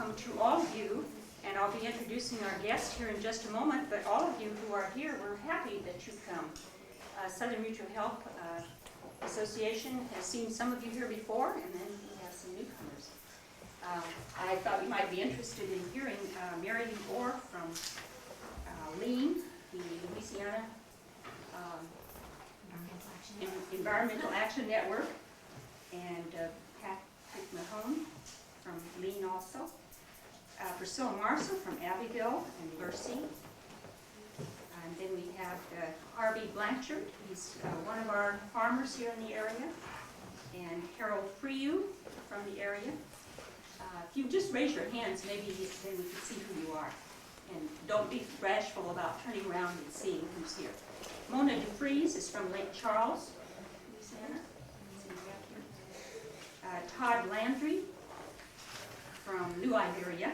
welcome to all of you, and I'll be introducing our guest here in just a moment, but all of you who are here, we're happy that you've come. Southern Mutual Health Association has seen some of you here before, and then we have some newcomers. I thought you might be interested in hearing Mary Lee Orr from LEAN, the Louisiana Environmental Action Network, and Patrick Mahone from LEAN also. Priscilla Marshall from Abbeville and Lucy. And then we have Harvey Blanchard. He's one of our farmers here in the area. And Harold Freyu from the area. If you just raise your hands, maybe then we can see who you are. And don't be bashful about turning around and seeing who's here. Mona DeFries is from Lake Charles, Louisiana. Todd Landry from New Iberia.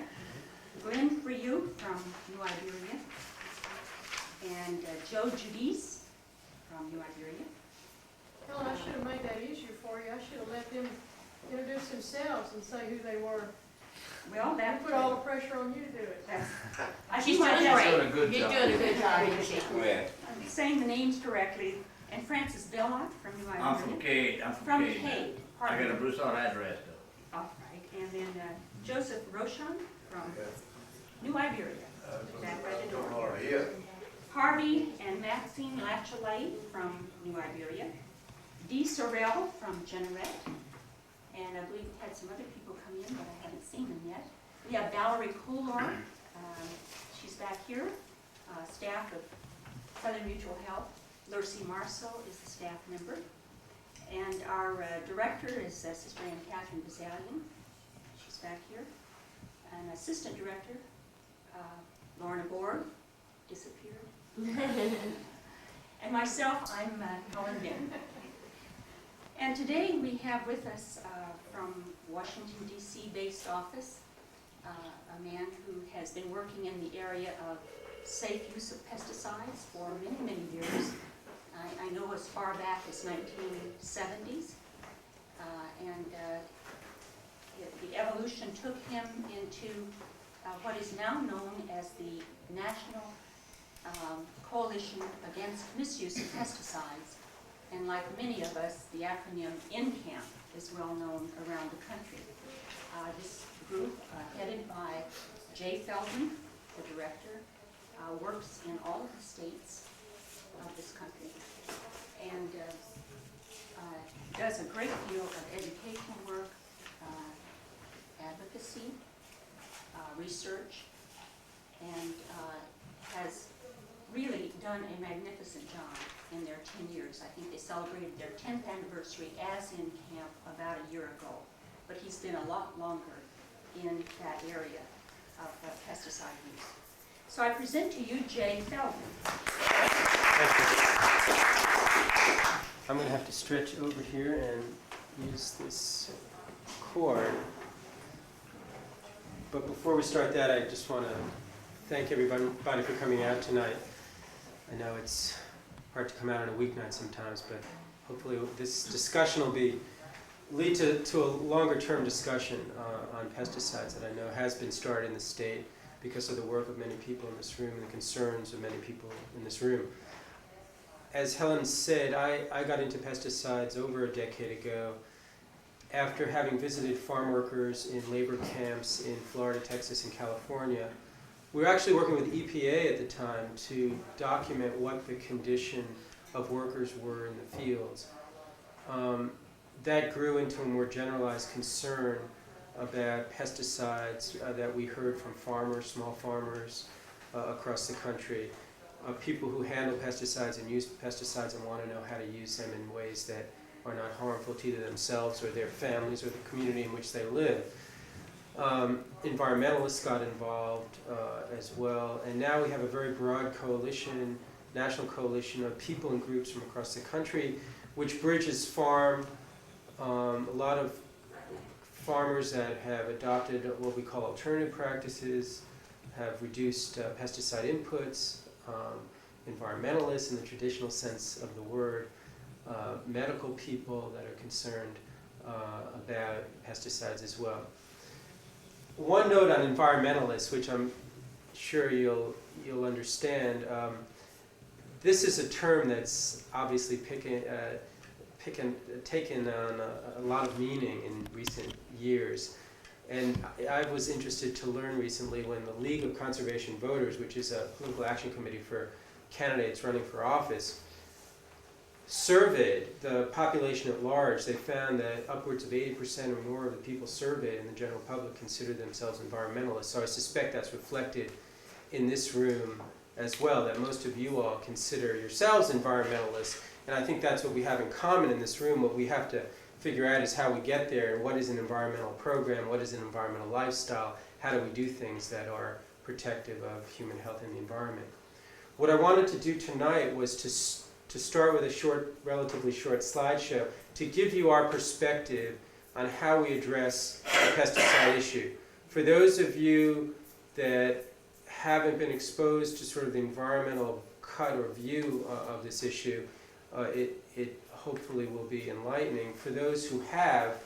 Glenn Freyu from New Iberia. And Joe Judice from New Iberia. Helen, I should have made that easier for you. I should have let them introduce themselves and say who they were. Well, that put all the pressure on you to do it. She's doing great. You're doing a good job. I'm saying the names correctly. And Francis Belloc from New Iberia. I'm from Cade. From Cade. I got a Broussard address though. All right. And then Joseph Rochon from New Iberia. Back by the door here. Harvey and Maxine Lachelet from New Iberia. Dee Sorrell from Jeanneret. And I believe we had some other people come in, but I haven't seen them yet. We have Valerie Coulor. She's back here. Staff of Southern Mutual Health. Lucy Marceau is the staff member. And our director is Sister Ann Catherine Bazalian. She's back here. And assistant director, Lorna Borg, disappeared. And myself, I'm Helen Bin. And today we have with us from Washington, D.C. based office, a man who has been working in the area of safe use of pesticides for many, many years. I know as far back as 1970s. And the evolution took him into what is now known as the National Coalition Against Misuse of Pesticides. And like many of us, the acronym NCamp is well known around the country. This group, headed by Jay Feldman, the director, works in all of the states of this country and does a great deal of educational work, advocacy, research, and has really done a magnificent job in their 10 years. I think they celebrated their 10th anniversary as NCamp about a year ago, but he's been a lot longer in that area of pesticide use. So I present to you Jay Feldman. I'm going to have to stretch over here and use this cord. But before we start that, I just want to thank everybody for coming out tonight. I know it's hard to come out on a weeknight sometimes, but hopefully this discussion will lead to a longer-term discussion on pesticides that I know has been started in the state because of the work of many people in this room and the concerns of many people in this room. As Helen said, I got into pesticides over a decade ago after having visited farm workers in labor camps in Florida, Texas, and California. We were actually working with EPA at the time to document what the condition of workers were in the fields. That grew into a more generalized concern about pesticides that we heard from farmers, small farmers across the country, people who handle pesticides and use pesticides and want to know how to use them in ways that are not harmful to either themselves or their families or the community in which they live. Environmentalists got involved as well, and now we have a very broad coalition, national coalition of people and groups from across the country, which bridges a lot of farmers that have adopted what we call alternative practices, have reduced pesticide inputs, environmentalists in the traditional sense of the word, medical people that are concerned about pesticides as well. one note on environmentalists, which I'm sure you'll understand. This is a term that's obviously taken on a lot of meaning in recent years. And I was interested to learn recently when the League of Conservation Voters, which is a political action committee for candidates running for office, surveyed the population at large. They found that upwards of 80% or more of the people surveyed in the general public consider themselves environmentalists. So I suspect that's reflected in this room as well, that most of you all consider yourselves environmentalists. And I think that's what we have in common in this room. What we have to figure out is how we get there, and what is an environmental program, what is an environmental lifestyle, how do we do things that are protective of human health and the environment. What I wanted to do tonight was to start with a relatively short slideshow to give you our perspective on how we address the pesticide issue. For those of you that haven't been exposed to sort of the environmental cut or view of this issue, it hopefully will be enlightening. For those who have,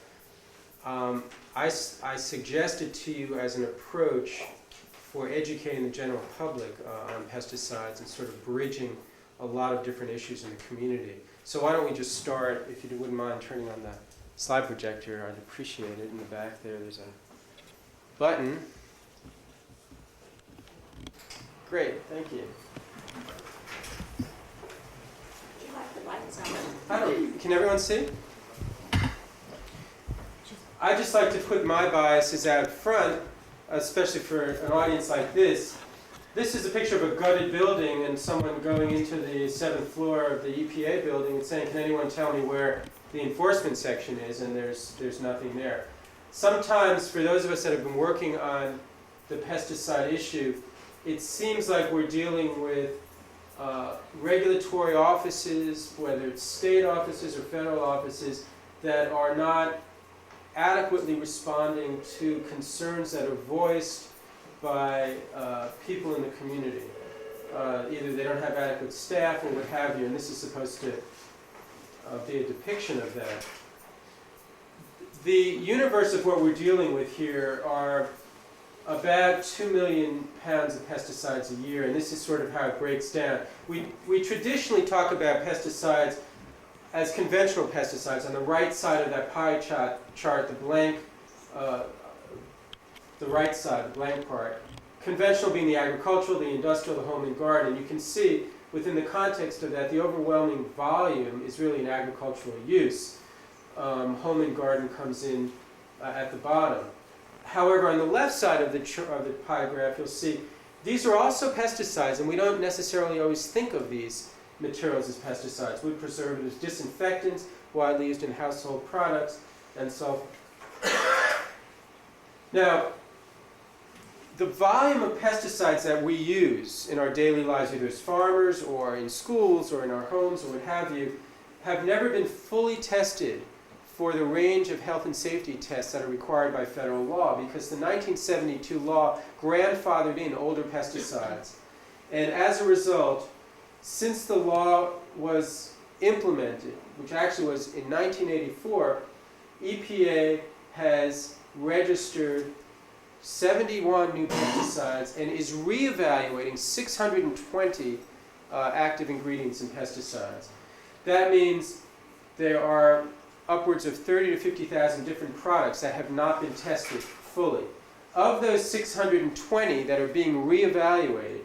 I suggested to you as an approach for educating the general public on pesticides and sort of bridging a lot of different issues in the community. So why don't we just start, if you wouldn't mind turning on the slide projector, I'd appreciate it. In the back there's a button. Great, thank you. Can everyone see? I just like to put my biases out front, especially for an audience like this. This is a picture of a gutted building and someone going into the 7th floor of the EPA building and saying, can anyone tell me where the enforcement section is? And there's nothing there. Sometimes, for those of us that have been working on the pesticide issue, it seems like we're dealing with regulatory offices, whether it's state offices or federal offices, that are not adequately responding to concerns that are voiced by people in the community. Either they don't have adequate staff or what have you, and this is supposed to be a depiction of that. The universe of what we're dealing with here are about 2 million pounds of pesticides a year, and this is sort of how it breaks down. We traditionally talk about pesticides as conventional pesticides. On the right side of that pie chart, the blank, the right side, the blank part. Conventional being the agricultural, the industrial, the home and garden. You can see within the context of that, the overwhelming volume is really an agricultural use. Home and garden comes in at the bottom. However, on the left side of the pie graph, you'll see these are also pesticides, and we don't necessarily always think of these materials as pesticides. Wood preservatives, disinfectants, widely used in household products, and so forth. Now, the volume of pesticides that we use in our daily lives, either as farmers or in schools or in our homes or what have you, have never been fully tested for the range of health and safety tests that are required by federal law, because the 1972 law grandfathered in older pesticides. And as a result, since the law was implemented, which actually was in 1984, EPA has registered 71 new pesticides and is reevaluating 620 active ingredients in pesticides. That means there are upwards of 30 to 50,000 different products that have not been tested fully. Of those 620 that are being reevaluated,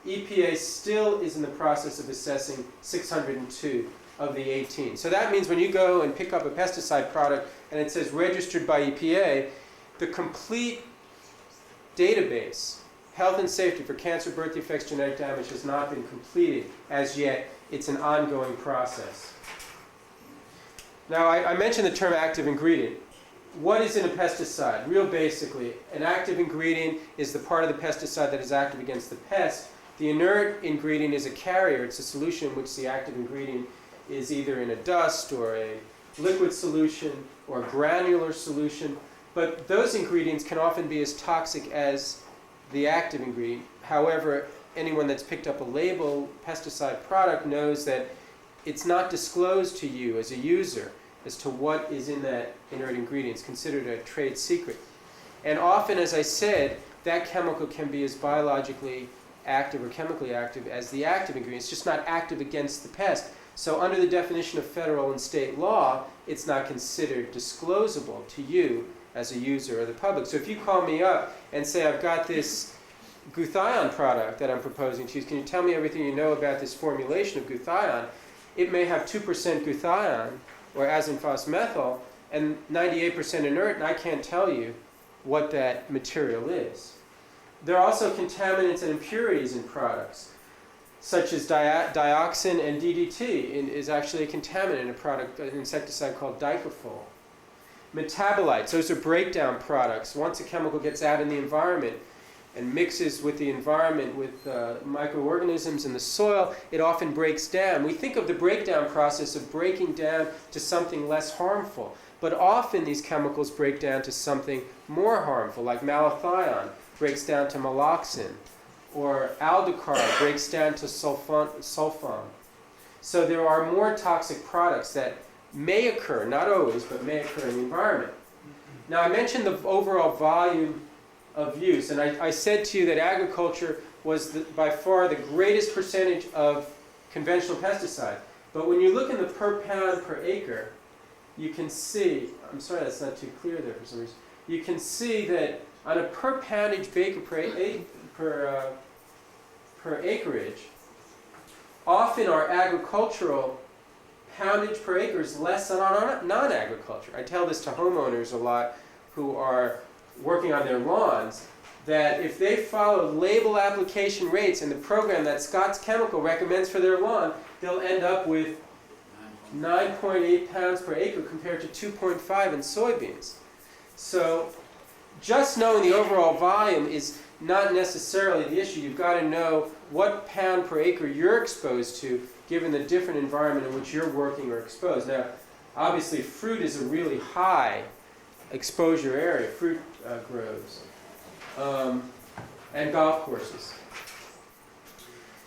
EPA still is in the process of assessing 602 of the 18. So that means when you go and pick up a pesticide product and it says registered by EPA, the complete database, health and safety for cancer, birth defects, genetic damage, has not been completed as yet. It's an ongoing process. Now, I mentioned the term active ingredient. What is in a pesticide? Real basically, an active ingredient is the part of the pesticide that is active against the pest. The inert ingredient is a carrier. It's a solution in which the active ingredient is either in a dust or a liquid solution or a granular solution. But those ingredients can often be as toxic as the active ingredient. However, anyone that's picked up a label pesticide product knows that it's not disclosed to you as a user as to what is in that inert ingredient. It's considered a trade secret. And often, as I said, that chemical can be as biologically active or chemically active as the active ingredient. It's just not active against the pest. So under the definition of federal and state law, it's not considered disclosable to you as a user or the public. So if you call me up and say, I've got this glutathione product that I'm proposing to use, can you tell me everything you know about this formulation of glutathione? It may have 2% glutathione or azinphosmethyl and 98% inert, and I can't tell you what that material is. There are also contaminants and impurities in products, such as dioxin and DDT is actually a contaminant in a product, an insecticide called dicafol. Metabolites, those are breakdown products. Once a chemical gets out in the environment and mixes with the environment with microorganisms in the soil, it often breaks down. We think of the breakdown process of breaking down to something less harmful, but often these chemicals break down to something more harmful, like malathion breaks down to meloxin, or aldecar breaks down to sulfon. So there are more toxic products that may occur, not always, but may occur in the environment. Now I mentioned the overall volume of use, and I said to you that agriculture was by far the greatest percentage of conventional pesticide. But when you look in the per pound per acre, you can see, I'm sorry that's not too clear there for some reason, you can see that on a per poundage per acreage, often our agricultural poundage per acre is less than our non-agriculture. I tell this to homeowners a lot who are working on their lawns, that if they follow label application rates in the program that Scott's Chemical recommends for their lawn, they'll end up with 9.8 pounds per acre compared to 2.5 in soybeans. So just knowing the overall volume is not necessarily the issue. You've got to know what pound per acre you're exposed to given the different environment in which you're working or exposed. Now, obviously fruit is a really high exposure area, fruit groves, and golf courses.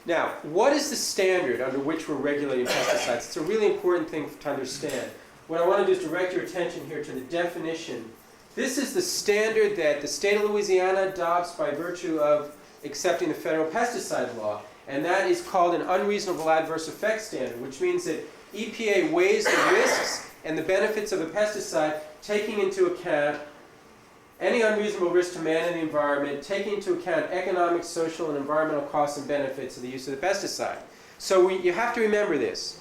Now, what is the standard under which we're regulating pesticides? It's a really important thing to understand. What I want to do is direct your attention here to the definition. This is the standard that the state of Louisiana adopts by virtue of accepting the federal pesticide law, and that is called an unreasonable adverse effect standard, which means that EPA weighs the risks and the benefits of a pesticide, taking into account any unreasonable risk to man and the environment, taking into account economic, social, and environmental costs and benefits of the use of the pesticide. So you have to remember this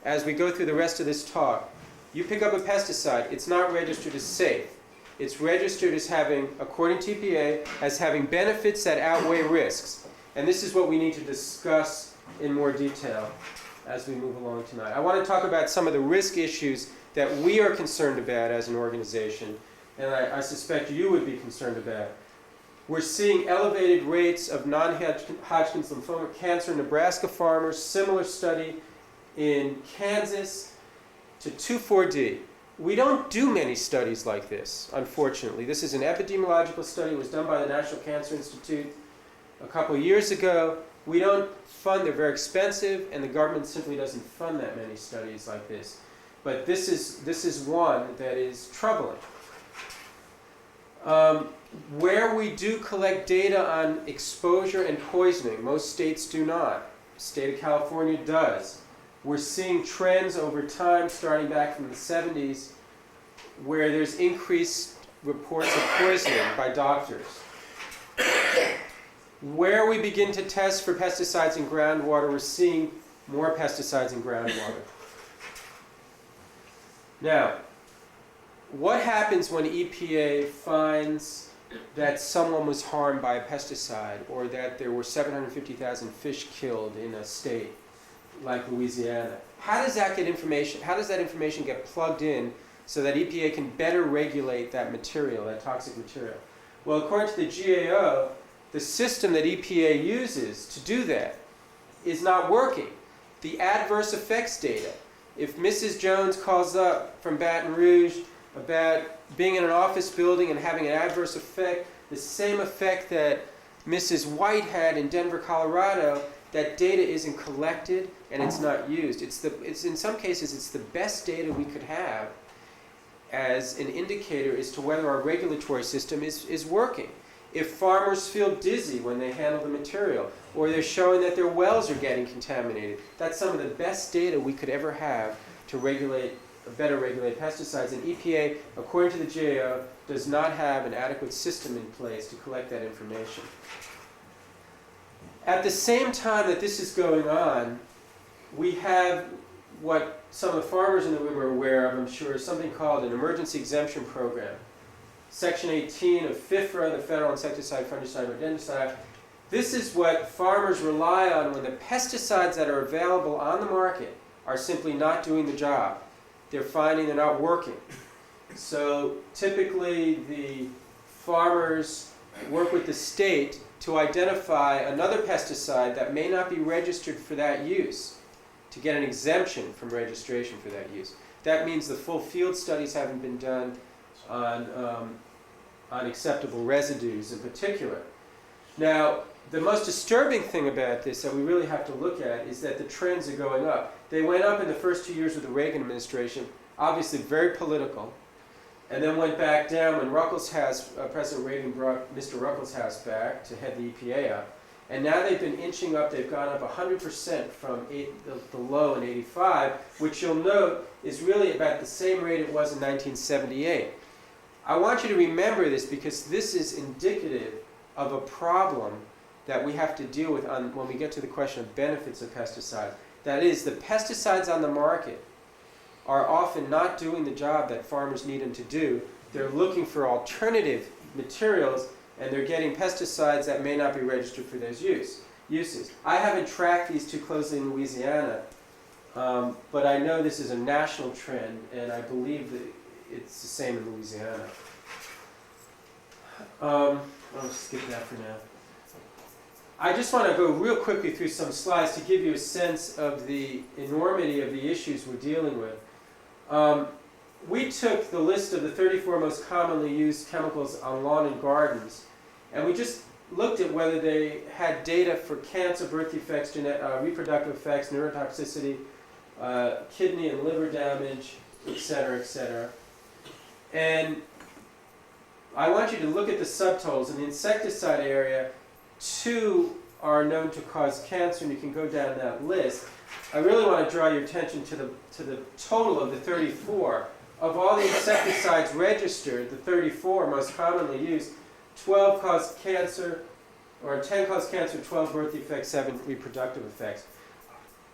as we go through the rest of this talk. You pick up a pesticide, it's not registered as safe. It's registered as having, according to EPA, as having benefits that outweigh risks. And this is what we need to discuss in more detail as we move along tonight. I want to talk about some of the risk issues that we are concerned about as an organization, and I suspect you would be concerned about. We're seeing elevated rates of non-Hodgkin's lymphoma cancer in Nebraska farmers, similar study in Kansas to 2,4-D. We don't do many studies like this, unfortunately. This is an epidemiological study. It was done by the National Cancer Institute a couple of years ago. We don't fund, they're very expensive, and the government simply doesn't fund that many studies like this. But this is one that is troubling. Where we do collect data on exposure and poisoning, most states do not. The state of California does. We're seeing trends over time, starting back from the 70s, where there's increased reports of poisoning by doctors. Where we begin to test for pesticides in groundwater, we're seeing more pesticides in groundwater. Now, what happens when EPA finds that someone was harmed by a pesticide, or that there were 750,000 fish killed in a state like Louisiana? How does that information get plugged in so that EPA can better regulate that material, that toxic material? Well, according to the GAO, the system that EPA uses to do that is not working. The adverse effects data. If Mrs. Jones calls up from Baton Rouge about being in an office building and having an adverse effect, the same effect that Mrs. White had in Denver, Colorado, that data isn't collected and it's not used. In some cases, it's the best data we could have, as an indicator as to whether our regulatory system is working. If farmers feel dizzy when they handle the material, or they're showing that their wells are getting contaminated, that's some of the best data we could ever have to better regulate pesticides. And EPA, according to the GAO, does not have an adequate system in place to collect that information. At the same time that this is going on, we have what some of the farmers in the room are aware of, I'm sure, is something called an emergency exemption program. Section 18 of FIFRA, the Federal Insecticide, Fungicide, and Rodenticide Act. This is what farmers rely on when the pesticides that are available on the market are simply not doing the job. They're finding they're not working. So typically the farmers work with the state to identify another pesticide that may not be registered for that use, to get an exemption from registration for that use. That means the full field studies haven't been done on acceptable residues in particular. Now, the most disturbing thing about this that we really have to look at is that the trends are going up. They went up in the first 2 years of the Reagan administration, obviously very political, and then went back down when President Reagan brought Mr. Ruckelshaus back to head the EPA up. And now they've been inching up. They've gone up 100% from the low in '85, which you'll note is really about the same rate it was in 1978. I want you to remember this because this is indicative of a problem that we have to deal with when we get to the question of benefits of pesticides. That is, the pesticides on the market are often not doing the job that farmers need them to do. They're looking for alternative materials, and they're getting pesticides that may not be registered for those uses. I haven't tracked these too closely in Louisiana, but I know this is a national trend, and I believe that it's the same in Louisiana. I'll skip that for now. I just want to go real quickly through some slides to give you a sense of the enormity of the issues we're dealing with. We took the list of the 34 most commonly used chemicals on lawn and gardens, and we just looked at whether they had data for cancer, birth defects, reproductive effects, neurotoxicity, kidney and liver damage, etc., etc. And I want you to look at the subtotals. In the insecticide area, 2 are known to cause cancer, and you can go down that list. I really want to draw your attention to the total of the 34. Of all the insecticides registered, the 34 most commonly used, 12 cause cancer, or 10 cause cancer, 12 birth defects, 7 reproductive effects.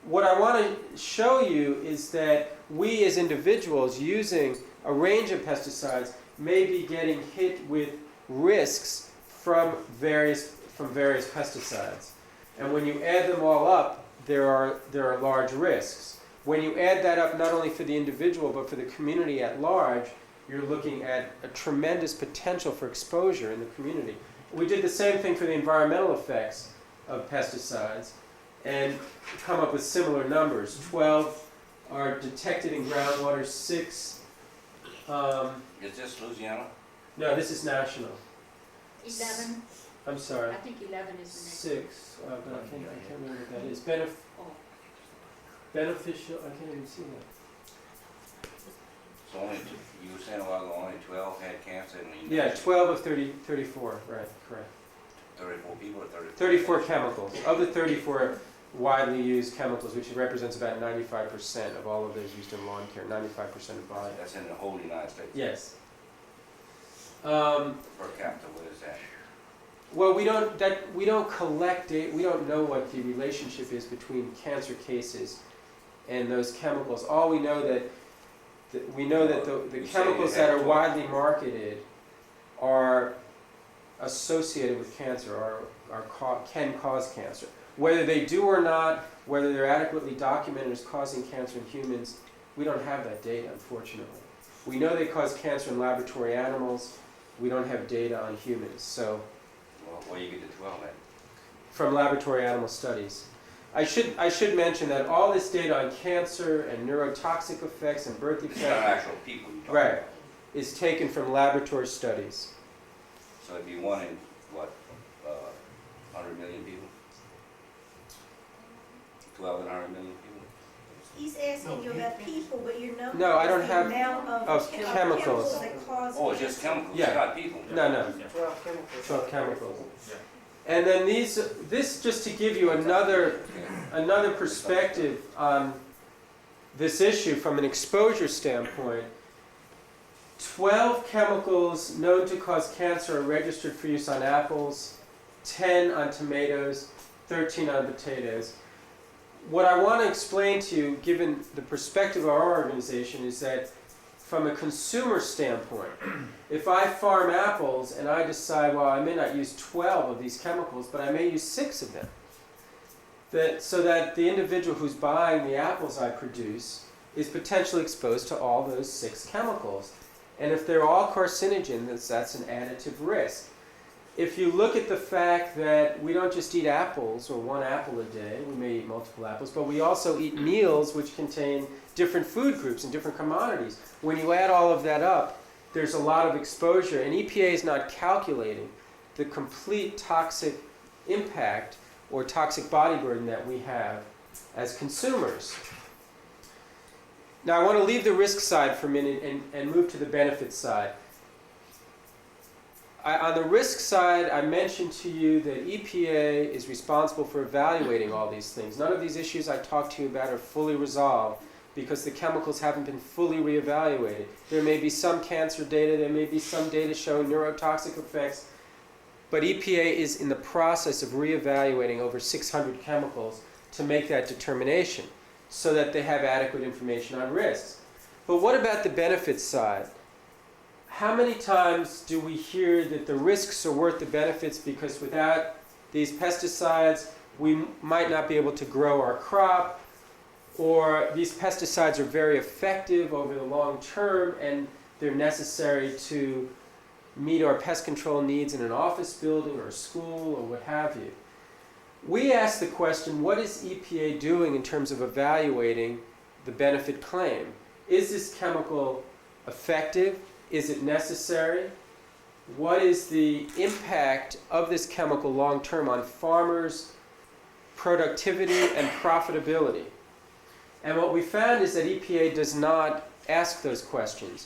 What I want to show you is that we as individuals using a range of pesticides may be getting hit with risks from various pesticides. And when you add them all up, there are large risks. When you add that up not only for the individual but for the community at large, you're looking at a tremendous potential for exposure in the community. We did the same thing for the environmental effects of pesticides and come up with similar numbers. 12 are detected in groundwater, 6... Is this Louisiana? no, this is national. 11, I'm sorry. I think 11 is the 6, but I can't remember what that is. Oh. Beneficial, I can't even see that. So only, you were saying a while ago, only 12 had cancer and Yeah, 12 of 34, right, correct. 34 people or 34? 34 chemicals. Of the 34 widely used chemicals, which represents about 95% of all of those used in lawn care, 95% of body. That's in the whole United States? Yes. Per capita, what is that? Well, we don't collect it. We don't know what the relationship is between cancer cases and those chemicals. All we know that the chemicals that are widely marketed are associated with cancer or can cause cancer. Whether they do or not, whether they're adequately documented as causing cancer in humans, we don't have that data, unfortunately. We know they cause cancer in laboratory animals. We don't have data on humans. So, Well, where you get the 12 at? from laboratory animal studies. I should mention that all this data on cancer and neurotoxic effects and birth It's not defects, actual people you're talking right, about. is taken from laboratory studies. So it'd be 1 in, what, 100 million people? 12 in 100 million people? He's asking you about people, but you're not. No, I don't have- The amount of chemicals. that cause. Oh, it's just chemicals, Yeah. it's not people. No. 12 chemicals. And then this just to give you another perspective on this issue from an exposure standpoint. 12 chemicals known to cause cancer are registered for use on apples, 10 on tomatoes, 13 on potatoes. What I want to explain to you, given the perspective of our organization, is that from a consumer standpoint, if I farm apples and I decide, well, I may not use 12 of these chemicals, but I may use 6 of them, so that the individual who's buying the apples I produce is potentially exposed to all those 6 chemicals. And if they're all carcinogens, that's an additive risk. If you look at the fact that we don't just eat apples or 1 apple a day, we may eat multiple apples, but we also eat meals which contain different food groups and different commodities. When you add all of that up, there's a lot of exposure, and EPA is not calculating the complete toxic impact or toxic body burden that we have as consumers. Now I want to leave the risk side for a minute and move to the benefit side. On the risk side, I mentioned to you that EPA is responsible for evaluating all these things. None of these issues I talked to you about are fully resolved because the chemicals haven't been fully reevaluated. There may be some cancer data, there may be some data showing neurotoxic effects, but EPA is in the process of reevaluating over 600 chemicals to make that determination so that they have adequate information on risks. But what about the benefits side? How many times do we hear that the risks are worth the benefits because without these pesticides we might not be able to grow our crop, or these pesticides are very effective over the long term and they're necessary to meet our pest control needs in an office building or a school or what have you? We ask the question, what is EPA doing in terms of evaluating the benefit claim? Is this chemical effective? Is it necessary? What is the impact of this chemical long term on farmers' productivity and profitability? And what we found is that EPA does not ask those questions.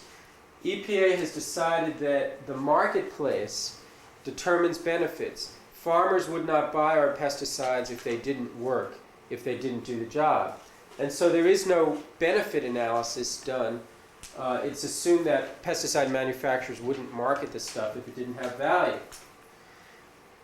EPA has decided that the marketplace determines benefits. Farmers would not buy our pesticides if they didn't work, if they didn't do the job. And so there is no benefit analysis done. It's assumed that pesticide manufacturers wouldn't market this stuff if it didn't have value.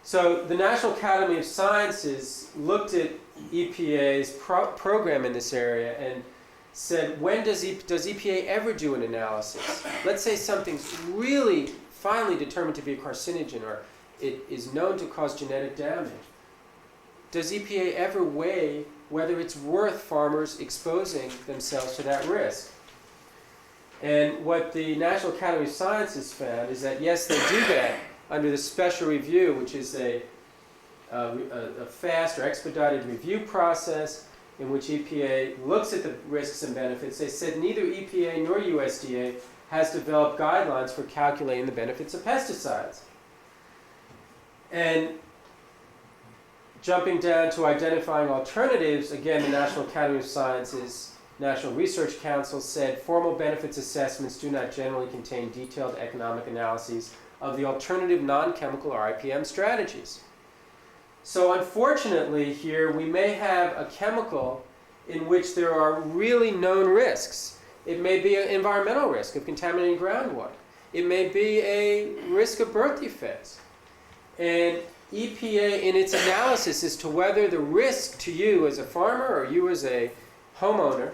So the National Academy of Sciences looked at EPA's program in this area and said, when does EPA ever do an analysis? Let's say something's really finally determined to be a carcinogen or it is known to cause genetic damage. Does EPA ever weigh whether it's worth farmers exposing themselves to that risk? And what the National Academy of Sciences found is that yes, they do that under the special review, which is a fast or expedited review process in which EPA looks at the risks and benefits. They said neither EPA nor USDA has developed guidelines for calculating the benefits of pesticides. And jumping down to identifying alternatives, again, the National Academy of Sciences National Research Council said formal benefits assessments do not generally contain detailed economic analyses of the alternative non-chemical or IPM strategies. So unfortunately here we may have a chemical in which there are really known risks. It may be an environmental risk of contaminating groundwater. It may be a risk of birth defects. And EPA in its analysis as to whether the risk to you as a farmer or you as a homeowner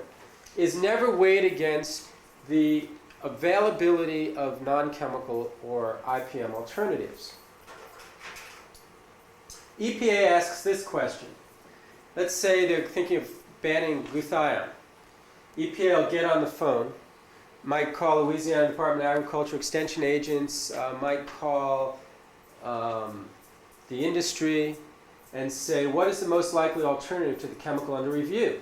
is never weighed against the availability of non-chemical or IPM alternatives. EPA asks this question. Let's say they're thinking of banning glutathione. EPA will get on the phone, might call Louisiana Department of Agriculture extension agents, might call the industry and say, what is the most likely alternative to the chemical under review?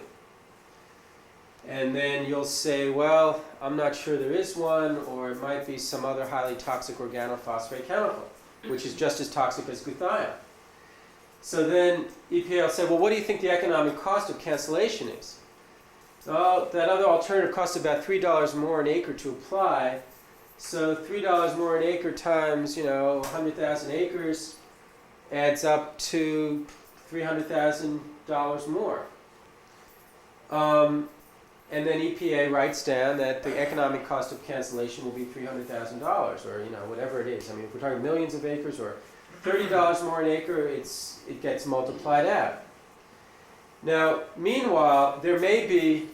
And then you'll say, well, I'm not sure there is one, or it might be some other highly toxic organophosphate chemical, which is just as toxic as glutathione. So then EPA will say, well, what do you think the economic cost of cancellation is? That other alternative costs about $3 more an acre to apply. So $3 more an acre times, 100,000 acres adds up to $300,000 more. And then EPA writes down that the economic cost of cancellation will be $300,000, or whatever it is. I mean, if we're talking millions of acres or $30 more an acre, it gets multiplied out. Now, meanwhile, there may be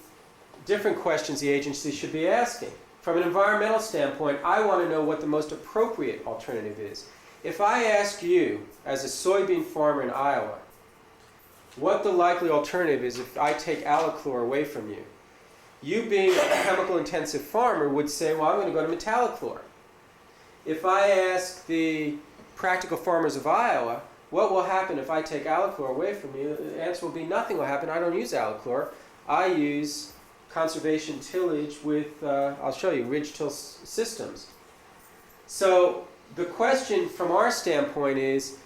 different questions the agency should be asking. From an environmental standpoint, I want to know what the most appropriate alternative is. If I ask you, as a soybean farmer in Iowa, what the likely alternative is if I take Alachlor away from you, you being a chemical-intensive farmer would say, well, I'm going to go to Metallochlor. If I ask the practical farmers of Iowa, what will happen if I take Alachlor away from you? The answer will be nothing will happen. I don't use Alachlor. I use conservation tillage with, I'll show you, ridge till systems. So the question from our standpoint is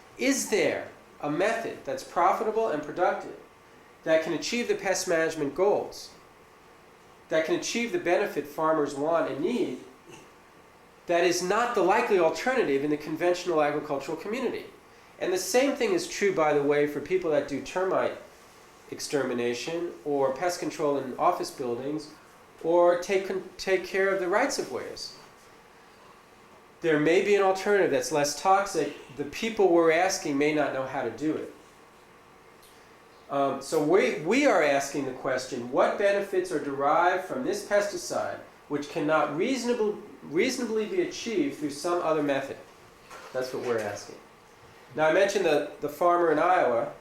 there a method that's profitable and productive that can achieve the pest management goals, that can achieve the benefit farmers want and need, that is not the likely alternative in the conventional agricultural community? And the same thing is true, by the way, for people that do termite extermination or pest control in office buildings or take care of the rights-of-ways. There may be an alternative that's less toxic. The people we're asking may not know how to do it. So we are asking the question, what benefits are derived from this pesticide which cannot reasonably be achieved through some other method? That's what we're asking. Now, I mentioned the farmer in Iowa.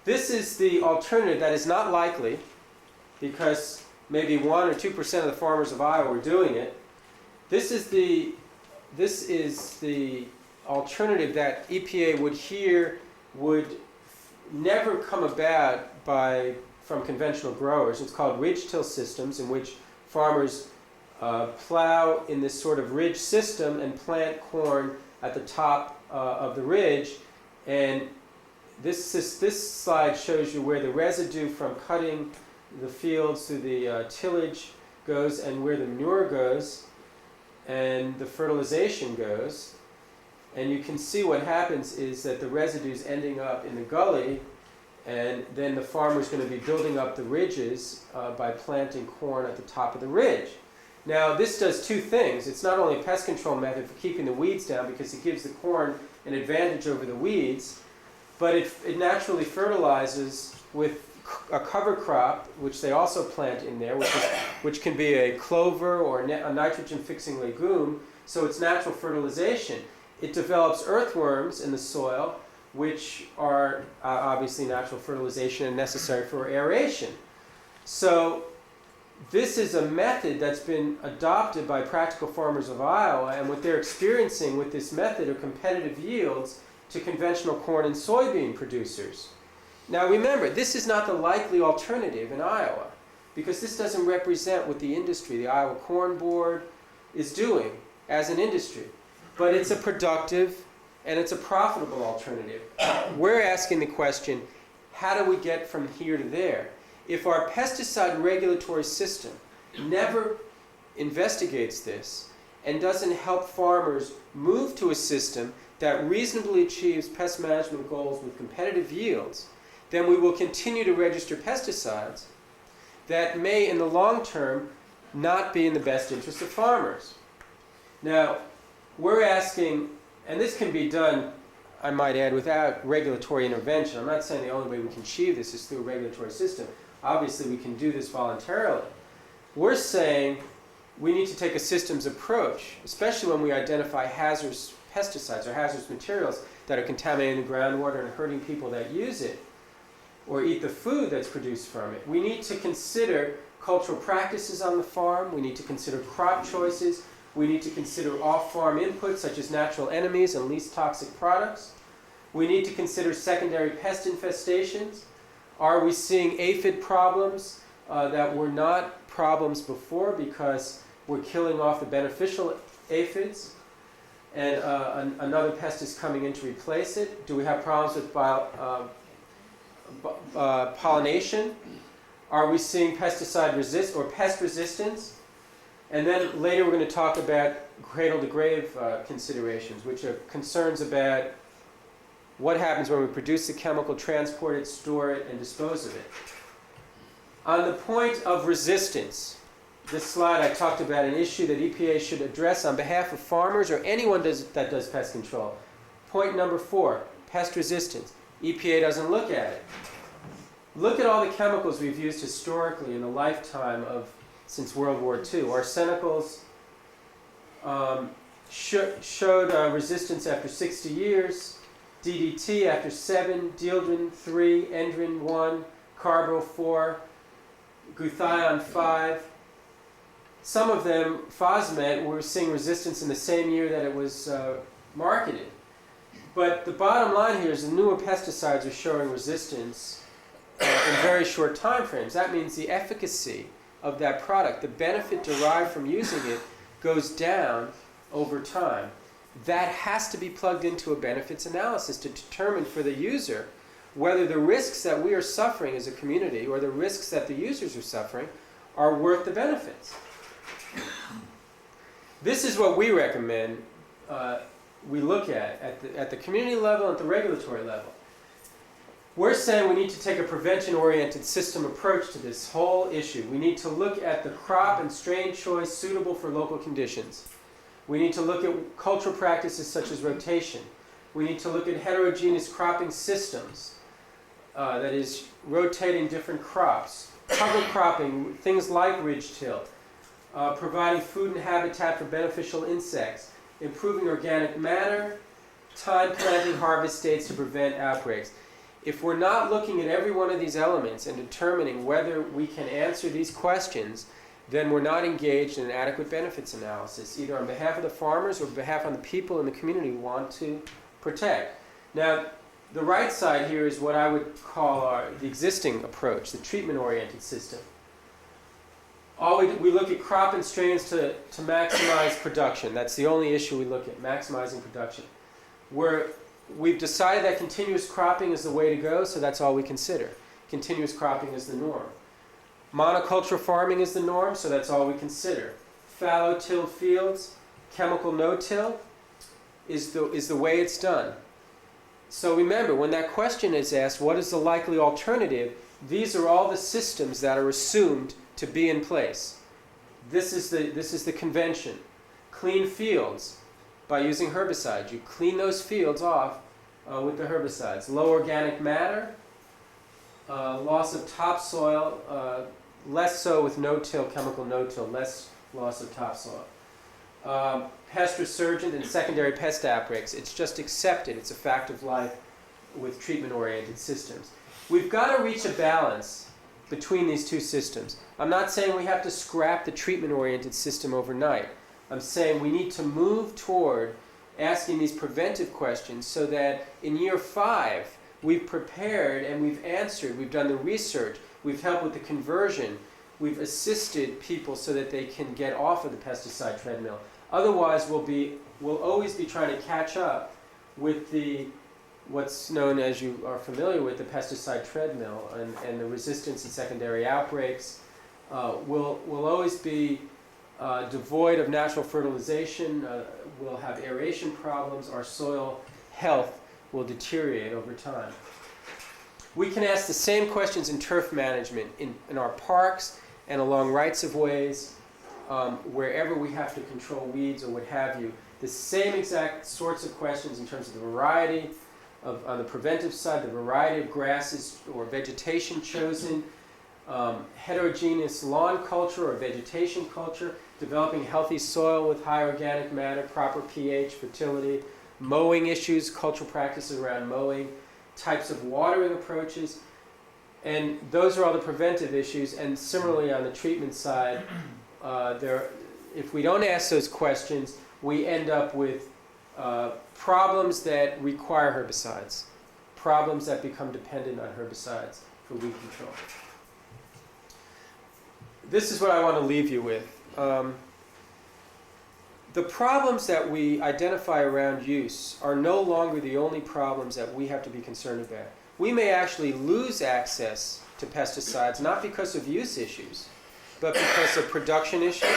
This is the alternative that is not likely, because maybe 1 or 2% of the farmers of Iowa are doing it. This is the alternative that EPA would never come about from conventional growers. It's called ridge till systems, in which farmers plow in this sort of ridge system and plant corn at the top of the ridge. And this slide shows you where the residue from cutting the fields through the tillage goes and where the manure goes and the fertilization goes. And you can see what happens is that the residue is ending up in the gully, and then the farmer's going to be building up the ridges by planting corn at the top of the ridge. Now, this does two things. It's not only a pest control method for keeping the weeds down, because it gives the corn an advantage over the weeds, but it naturally fertilizes with a cover crop, which they also plant in there, which can be a clover or a nitrogen-fixing legume, so it's natural fertilization. It develops earthworms in the soil, which are obviously natural fertilization and necessary for aeration. So this is a method that's been adopted by practical farmers of Iowa, and what they're experiencing with this method are competitive yields to conventional corn and soybean producers. Now remember, this is not the likely alternative in Iowa, because this doesn't represent what the industry, the Iowa Corn Board, is doing as an industry. But it's a productive and it's a profitable alternative. We're asking the question, how do we get from here to there? If our pesticide regulatory system never investigates this and doesn't help farmers move to a system that reasonably achieves pest management goals with competitive yields, then we will continue to register pesticides that may, in the long term, not be in the best interest of farmers. Now, we're asking, and this can be done, I might add, without regulatory intervention. I'm not saying the only way we can achieve this is through a regulatory system. Obviously, we can do this voluntarily. We're saying we need to take a systems approach, especially when we identify hazardous pesticides or hazardous materials that are contaminating the groundwater and hurting people that use it or eat the food that's produced from it. We need to consider cultural practices on the farm. We need to consider crop choices. We need to consider off-farm inputs such as natural enemies and least toxic products. We need to consider secondary pest infestations. Are we seeing aphid problems that were not problems before because we're killing off the beneficial aphids and another pest is coming in to replace it? Do we have problems with pollination? Are we seeing pesticide resist or pest resistance? And then later we're going to talk about cradle-to-grave considerations, which are concerns about what happens when we produce the chemical, transport it, store it, and dispose of it. On the point of resistance, this slide I talked about an issue that EPA should address on behalf of farmers or anyone that does pest control. Point number 4, pest resistance. EPA doesn't look at it. Look at all the chemicals we've used historically in the lifetime of since World War II. Arsenicals showed resistance after 60 years, DDT after 7, dieldrin 3, endrin 1, carbaryl 4, glutathione 5. Some of them, Fosmet, we're seeing resistance in the same year that it was marketed. But the bottom line here is the newer pesticides are showing resistance in very short time frames. That means the efficacy of that product, the benefit derived from using it, goes down over time. That has to be plugged into a benefits analysis to determine for the user whether the risks that we are suffering as a community or the risks that the users are suffering are worth the benefits. This is what we recommend we look at the community level and at the regulatory level. We're saying we need to take a prevention-oriented system approach to this whole issue. We need to look at the crop and strain choice suitable for local conditions. We need to look at cultural practices such as rotation. We need to look at heterogeneous cropping systems, that is, rotating different crops, cover cropping, things like ridge-till, providing food and habitat for beneficial insects, improving organic matter, time planting harvest dates to prevent outbreaks. If we're not looking at every one of these elements and determining whether we can answer these questions, then we're not engaged in an adequate benefits analysis, either on behalf of the farmers or on behalf of the people in the community we want to protect. Now, the right side here is what I would call the existing approach, the treatment-oriented system. We look at crop and strains to maximize production. That's the only issue we look at, maximizing production. We've decided that continuous cropping is the way to go, so that's all we consider. Continuous cropping is the norm. Monoculture farming is the norm, so that's all we consider. Fallow-till fields, chemical no-till is the way it's done. So remember, when that question is asked, what is the likely alternative, these are all the systems that are assumed to be in place. This is the convention. Clean fields by using herbicides. You clean those fields off with the herbicides. Low organic matter, loss of topsoil, less so with no-till, chemical no-till, less loss of topsoil. Pest resurgent and secondary pest outbreaks. It's just accepted. It's a fact of life with treatment-oriented systems. We've got to reach a balance between these two systems. I'm not saying we have to scrap the treatment-oriented system overnight. I'm saying we need to move toward asking these preventive questions so that in year 5, we've prepared and we've answered, we've done the research, we've helped with the conversion, we've assisted people so that they can get off of the pesticide treadmill. Otherwise, we'll always be trying to catch up with what's known, as you are familiar with, the pesticide treadmill and the resistance and secondary outbreaks. We'll always be devoid of natural fertilization. We'll have aeration problems. Our soil health will deteriorate over time. We can ask the same questions in turf management, in our parks and along rights of ways, wherever we have to control weeds or what have you. The same exact sorts of questions in terms of the variety on the preventive side, the variety of grasses or vegetation chosen, heterogeneous lawn culture or vegetation culture, developing healthy soil with high organic matter, proper pH, fertility, mowing issues, cultural practices around mowing, types of watering approaches, and those are all the preventive issues. And similarly on the treatment side, if we don't ask those questions, we end up with problems that require herbicides, problems that become dependent on herbicides for weed control. This is what I want to leave you with. The problems that we identify around use are no longer the only problems that we have to be concerned about. We may actually lose access to pesticides, not because of use issues, but because of production issues,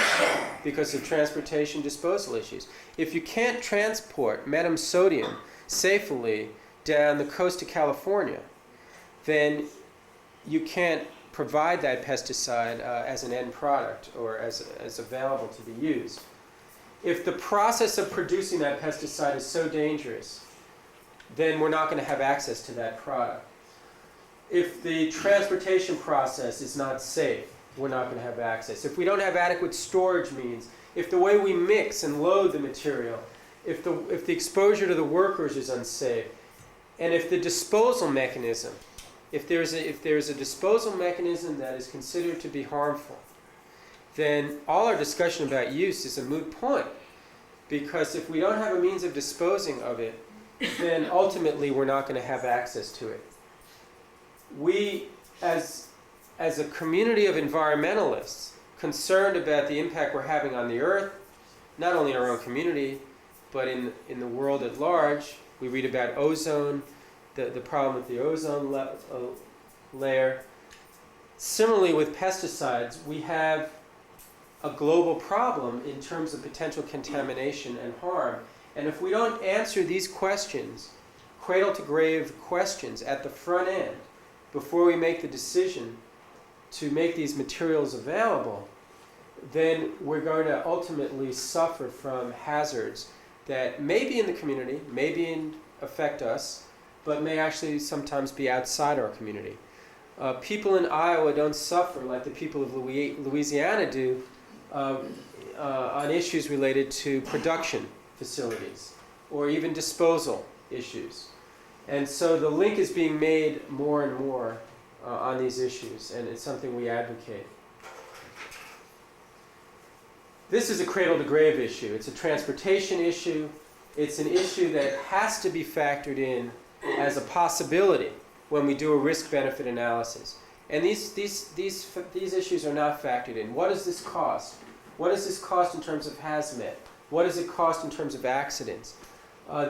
because of transportation disposal issues. If you can't transport metamsodium safely down the coast of California, then you can't provide that pesticide as an end product or as available to be used. If the process of producing that pesticide is so dangerous, then we're not going to have access to that product. If the transportation process is not safe, we're not going to have access. If we don't have adequate storage means, if the way we mix and load the material, if the exposure to the workers is unsafe, and if the disposal mechanism, if there's a disposal mechanism that is considered to be harmful, then all our discussion about use is a moot point. Because if we don't have a means of disposing of it, then ultimately we're not going to have access to it. We, as a community of environmentalists concerned about the impact we're having on the earth, not only in our own community, but in the world at large, we read about ozone, the problem with the ozone layer. Similarly with pesticides, we have a global problem in terms of potential contamination and harm. And if we don't answer these questions, cradle to grave questions at the front end, before we make the decision to make these materials available, then we're going to ultimately suffer from hazards that may be in the community, affect us, but may actually sometimes be outside our community. People in Iowa don't suffer like the people of Louisiana do on issues related to production facilities or even disposal issues. And so the link is being made more and more on these issues, and it's something we advocate. This is a cradle-to-grave issue. It's a transportation issue. It's an issue that has to be factored in as a possibility when we do a risk-benefit analysis. And these issues are not factored in. What does this cost? What does this cost in terms of hazmat? What does it cost in terms of accidents?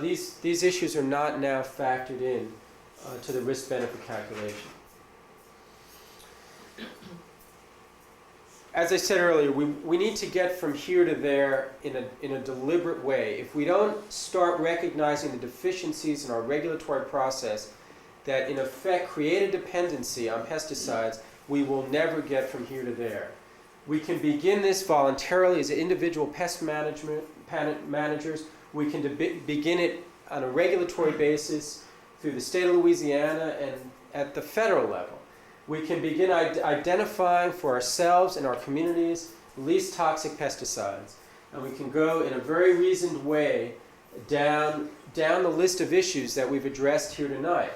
These issues are not now factored in to the risk-benefit calculation. As I said earlier, we need to get from here to there in a deliberate way. If we don't start recognizing the deficiencies in our regulatory process that in effect create a dependency on pesticides, we will never get from here to there. We can begin this voluntarily as individual pest managers. We can begin it on a regulatory basis through the state of Louisiana and at the federal level. We can begin identifying for ourselves and our communities least toxic pesticides. And we can go in a very reasoned way down the list of issues that we've addressed here tonight.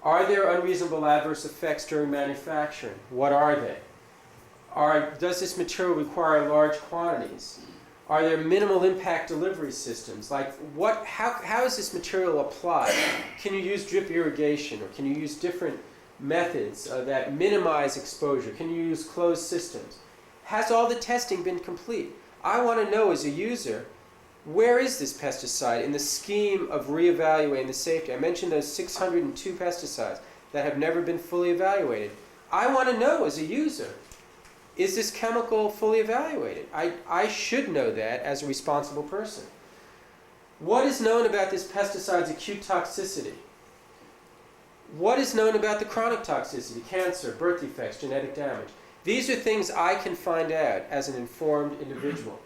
Are there unreasonable adverse effects during manufacturing? What are they? Does this material require large quantities? Are there minimal impact delivery systems? Like how is this material applied? Can you use drip irrigation, or can you use different methods that minimize exposure? Can you use closed systems? Has all the testing been complete? I want to know as a user, where is this pesticide in the scheme of reevaluating the safety? I mentioned those 602 pesticides that have never been fully evaluated. I want to know as a user, is this chemical fully evaluated? I should know that as a responsible person. What is known about this pesticide's acute toxicity? What is known about the chronic toxicity, cancer, birth defects, genetic damage? These are things I can find out as an informed individual.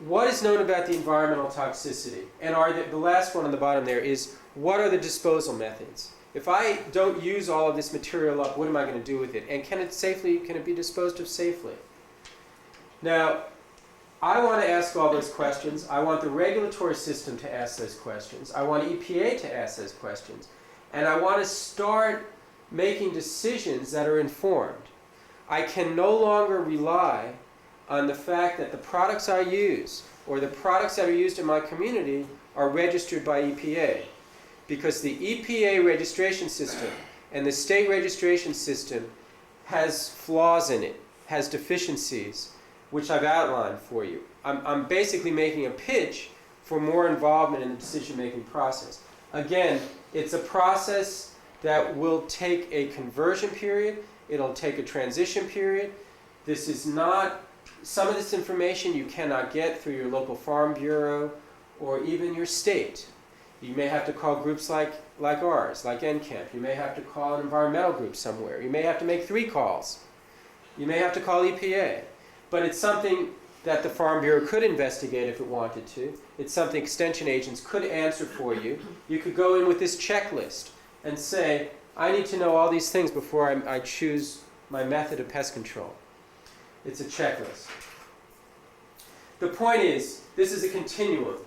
What is known about the environmental toxicity? And the last one on the bottom there is, what are the disposal methods? If I don't use all of this material up, what am I going to do with it? And can it be disposed of safely? Now, I want to ask all those questions. I want the regulatory system to ask those questions. I want EPA to ask those questions. And I want to start making decisions that are informed. I can no longer rely on the fact that the products I use or the products that are used in my community are registered by EPA. Because the EPA registration system and the state registration system has flaws in it, has deficiencies, which I've outlined for you. I'm basically making a pitch for more involvement in the decision-making process. Again, it's a process that will take a conversion period. It'll take a transition period. This is not, some of this information you cannot get through your local farm bureau or even your state. You may have to call groups like ours, like NCamp. You may have to call an environmental group somewhere. You may have to make 3 calls. You may have to call EPA. But it's something that the Farm Bureau could investigate if it wanted to. It's something extension agents could answer for you. You could go in with this checklist and say, I need to know all these things before I choose my method of pest control. It's a checklist. The point is, this is a continuum.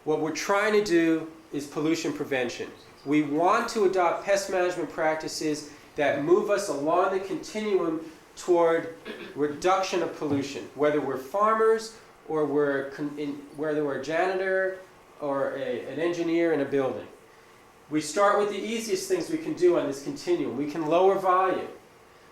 What we're trying to do is pollution prevention. We want to adopt pest management practices that move us along the continuum toward reduction of pollution, whether we're farmers or whether we're a janitor or an engineer in a building. We start with the easiest things we can do on this continuum. We can lower volume.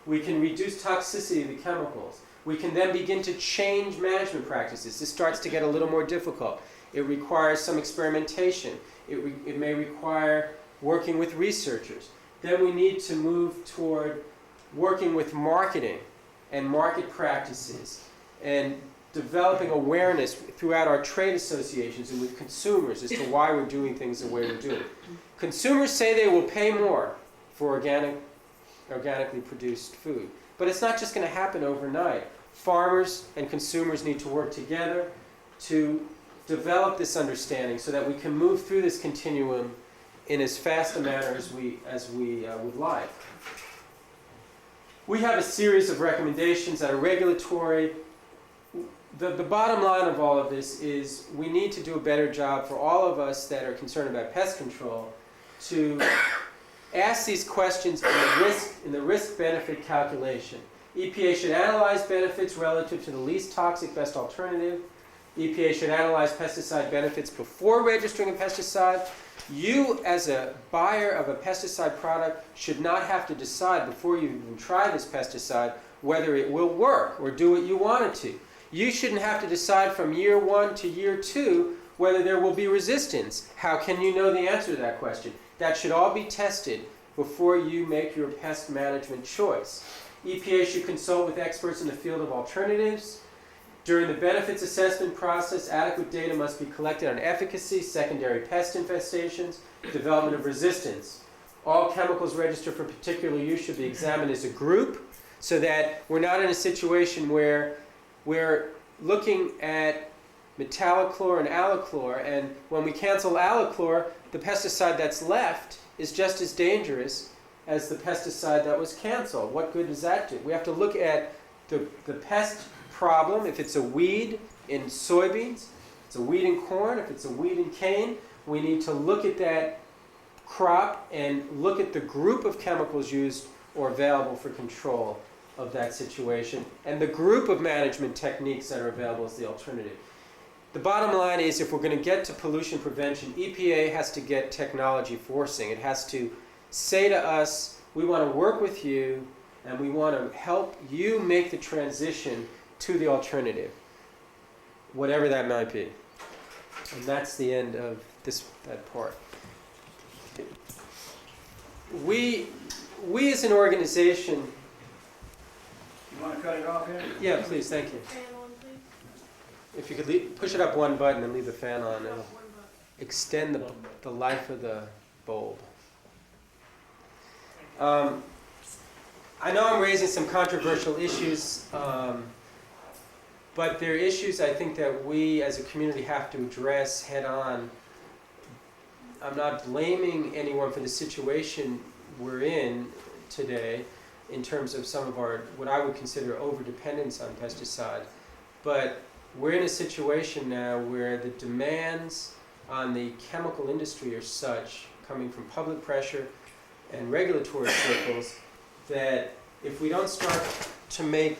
We can reduce toxicity of the chemicals. We can then begin to change management practices. This starts to get a little more difficult. It requires some experimentation. It may require working with researchers. Then we need to move toward working with marketing and market practices and developing awareness throughout our trade associations and with consumers as to why we're doing things the way we're doing. Consumers say they will pay more for organically produced food. But it's not just going to happen overnight. Farmers and consumers need to work together to develop this understanding so that we can move through this continuum in as fast a manner as we would like. We have a series of recommendations that are regulatory. The bottom line of all of this is we need to do a better job for all of us that are concerned about pest control to ask these questions in the risk-benefit calculation. EPA should analyze benefits relative to the least toxic best alternative. EPA should analyze pesticide benefits before registering a pesticide. You, as a buyer of a pesticide product, should not have to decide before you even try this pesticide whether it will work or do what you want it to. You shouldn't have to decide from year 1 to year 2 whether there will be resistance. How can you know the answer to that question? That should all be tested before you make your pest management choice. EPA should consult with experts in the field of alternatives. During the benefits assessment process, adequate data must be collected on efficacy, secondary pest infestations, development of resistance. All chemicals registered for particular use should be examined as a group so that we're not in a situation where we're looking at metallochlor and allochlor, and when we cancel allochlor, the pesticide that's left is just as dangerous as the pesticide that was canceled. What good does that do? We have to look at the pest problem. If it's a weed in soybeans, if it's a weed in corn, if it's a weed in cane, we need to look at that crop and look at the group of chemicals used or available for control of that situation and the group of management techniques that are available as the alternative. The bottom line is, if we're going to get to pollution prevention, EPA has to get technology forcing. It has to say to us, we want to work with you and we want to help you make the transition to the alternative, whatever that might be. And that's the end of that part. We as an organization... You want to cut it off here? Yeah, please, thank you. Fan on, please. If you could push it up one button and leave the fan on, it'll One button. extend the life of the bulb. I know I'm raising some controversial issues, but they're issues I think that we as a community have to address head on. I'm not blaming anyone for the situation we're in today in terms of some of our, what I would consider overdependence on pesticide, but we're in a situation now where the demands on the chemical industry are such, coming from public pressure and regulatory circles, that if we don't start to make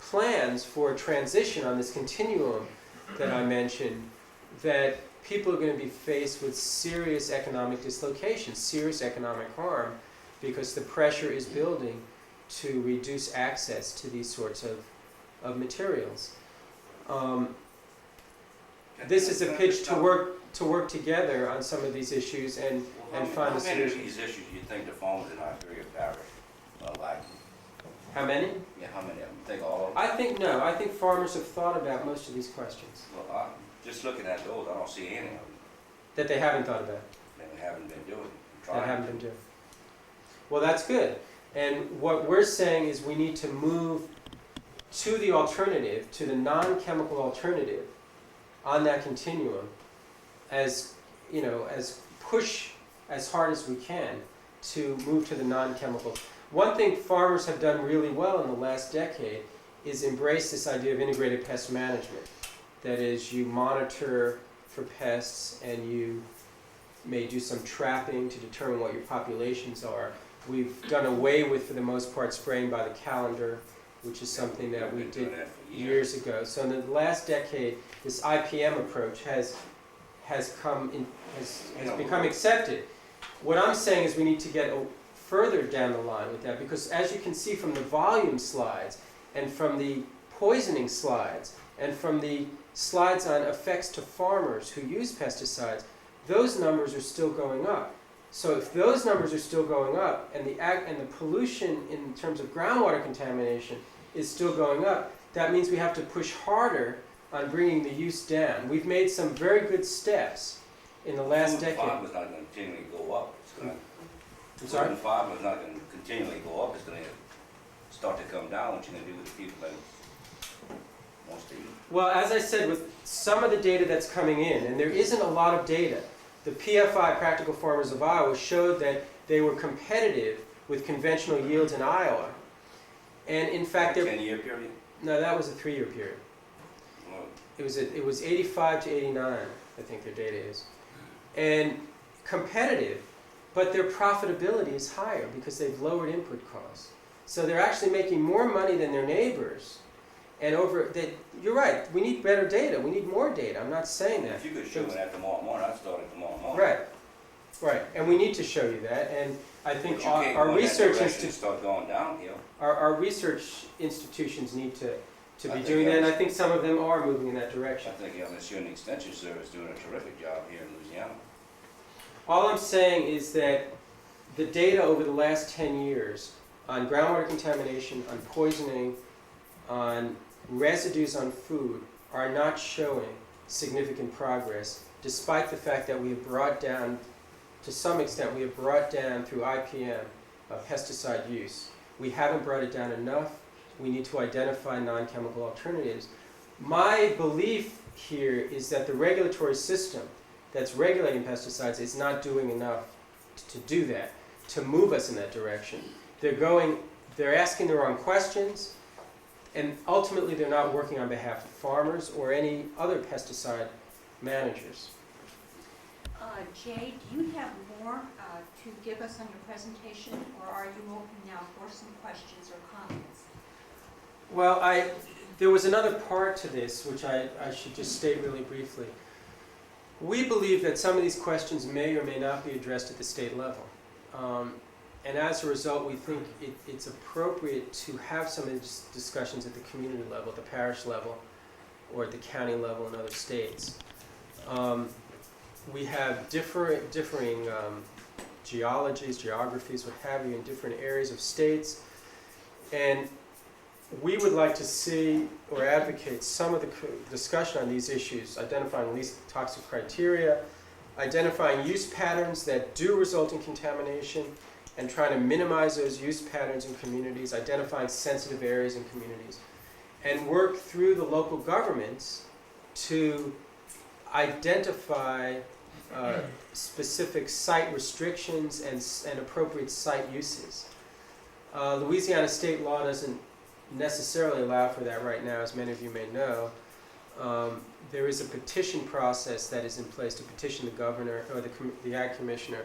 plans for a transition on this continuum that I mentioned, that people are going to be faced with serious economic dislocation, serious economic harm, because the pressure is building to reduce access to these sorts of materials. this is a pitch to work together on some of these issues and find a How many of solution. these issues do you think the farmers in Iberia Parish are like? How many? Yeah, how many of them? You think all of them? I think no. I think farmers have thought about most of these questions Well, just looking at those, I don't see any of them that they haven't thought about, that we haven't been doing, that trying. haven't been doing. Well, that's good. And what we're saying is we need to move to the alternative, to the non-chemical alternative on that continuum as, as push as hard as we can to move to the non-chemical. One thing farmers have done really well in the last decade is embrace this idea of integrated pest management. That is, you monitor for pests and you may do some trapping to determine what your populations are. We've done away with, for the most part, spraying by the calendar, which is something that we We've been did doing that for years ago. So in the last decade, this IPM approach has become accepted. What I'm saying is we need to get further down the line with that, because as you can see from the volume slides and from the poisoning slides and from the slides on effects to farmers who use pesticides, those numbers are still going up. So if those numbers are still going up and the pollution in terms of groundwater contamination is still going up, that means we have to push harder on bringing the use down. We've made some very good steps in the last The decade. farm is not going to continually go up. It's going I'm sorry? The farm is not going to continually go up. It's going to start to come down. What you're going to do with the people that wants to eat. Well, as I said, with some of the data that's coming in, and there isn't a lot of data, the PFI, Practical Farmers of Iowa, showed that they were competitive with conventional yields in Iowa. And in fact, 10-year period? no, that was a 3-year period. Well, It was 85 to 89, I think their data is. And competitive, but their profitability is higher because they've lowered input costs. So they're actually making more money than their neighbors. And you're right, we need better data, we need more data, I'm not saying that. if you could show me that tomorrow morning, I'd start it tomorrow morning. Right, and we need to show you that, and I think But you can't our go in that research direction and start going downhill. our research institutions need to I be think doing that, and I that's- think some of them are moving in that I direction. think LSU and the Extension Service doing a terrific job here in Louisiana. All I'm saying is that the data over the last 10 years on groundwater contamination, on poisoning, on residues on food are not showing significant progress, despite the fact that we have brought down, to some extent, through IPM pesticide use. We haven't brought it down enough. We need to identify non-chemical alternatives. My belief here is that the regulatory system that's regulating pesticides is not doing enough to do that, to move us in that direction. They're asking the wrong questions, and ultimately they're not working on behalf of farmers or any other pesticide managers. Jay, do you have more to give us on your presentation, or are you open now for some questions or comments? Well, there was another part to this, which I should just state really briefly. We believe that some of these questions may or may not be addressed at the state level. And as a result, we think it's appropriate to have some of these discussions at the community level, at the parish level, or at the county level in other states. We have differing geographies, what have you, in different areas of states. And we would like to see or advocate some of the discussion on these issues, identifying least toxic criteria, identifying use patterns that do result in contamination, and trying to minimize those use patterns in communities, identifying sensitive areas in communities, and work through the local governments to identify specific site restrictions and appropriate site uses. Louisiana state law doesn't necessarily allow for that right now, as many of you may know. There is a petition process that is in place to petition the governor or the Ag Commissioner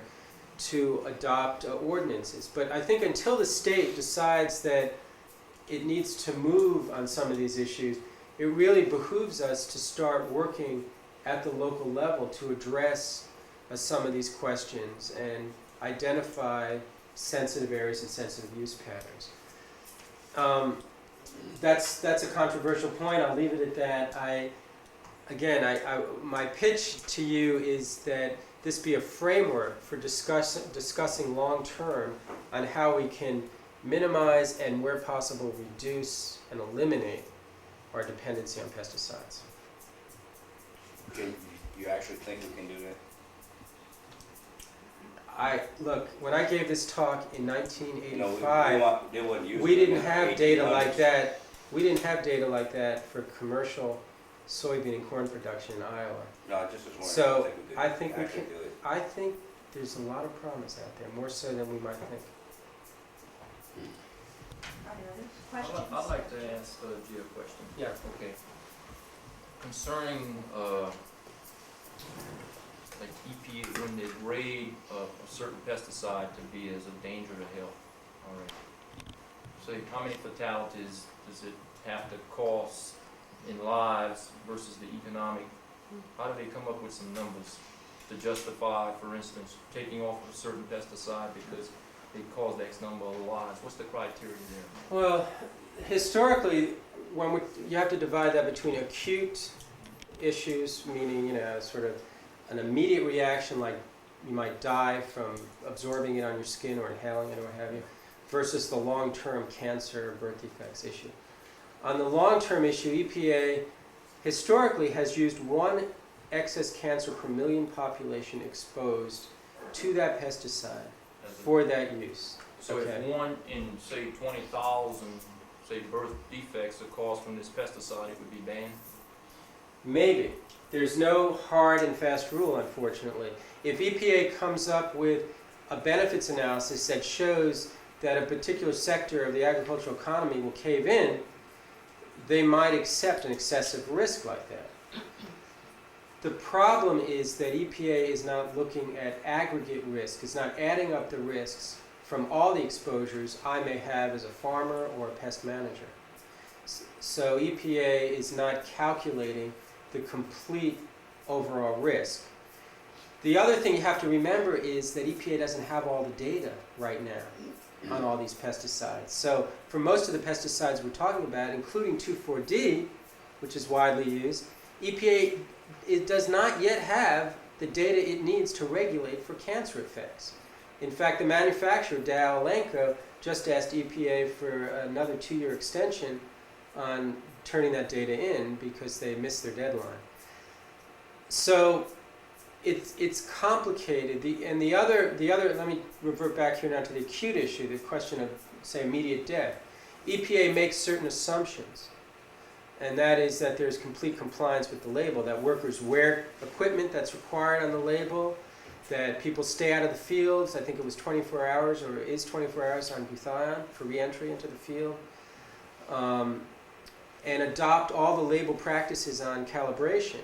to adopt ordinances. But I think until the state decides that it needs to move on some of these issues, it really behooves us to start working at the local level to address some of these questions and identify sensitive areas and sensitive use patterns. That's a controversial point. I'll leave it at that. again, my pitch to you is that this be a framework for discussing long-term on how we can minimize and, where possible, reduce and eliminate our dependency on pesticides. You actually think we can do that? Look, when I gave this talk in You know, 1985, they wasn't using we it in didn't the have data 1800s. like that. We didn't have data like that for commercial soybean and corn production in Iowa. No, I just was wondering. So, if we could I think we actually can- do it. I think there's a lot of promise out there, more so than we might think. Are there other questions? I'd like to ask G a question. Yeah. Okay. Concerning, like EPA, when they grade a certain pesticide to be as a danger to health, all right. So how many fatalities does it have to cost in lives versus the economic? How do they come up with some numbers to justify, for instance, taking off a certain pesticide because it caused X number of lives? What's the criteria there? Well, historically, you have to divide that between acute issues, meaning, sort of an immediate reaction, like you might die from absorbing it on your skin or inhaling it or what have you, versus the long-term cancer or birth defects issue. On the long-term issue, EPA historically has used one excess cancer per million population exposed to that pesticide for that use. So Okay. if one in, say, 20,000, say, birth defects are caused from this pesticide, it would be banned? Maybe. There's no hard and fast rule, unfortunately. If EPA comes up with a benefits analysis that shows that a particular sector of the agricultural economy will cave in, they might accept an excessive risk like that. The problem is that EPA is not looking at aggregate risk, it's not adding up the risks from all the exposures I may have as a farmer or a pest manager. So EPA is not calculating the complete overall risk. The other thing you have to remember is that EPA doesn't have all the data right now on all these pesticides. So for most of the pesticides we're talking about, including 2,4-D, which is widely used, EPA does not yet have the data it needs to regulate for cancer effects. In fact, the manufacturer, Dow Elanco, just asked EPA for another 2-year extension on turning that data in because they missed their deadline. So it's complicated. The other, let me revert back here now to the acute issue, the question of, say, immediate death. EPA makes certain assumptions, and that is that there's complete compliance with the label, that workers wear equipment that's required on the label, that people stay out of the fields. I think it was 24 hours, or is 24 hours on glutathione for re-entry into the field. And adopt all the label practices on calibration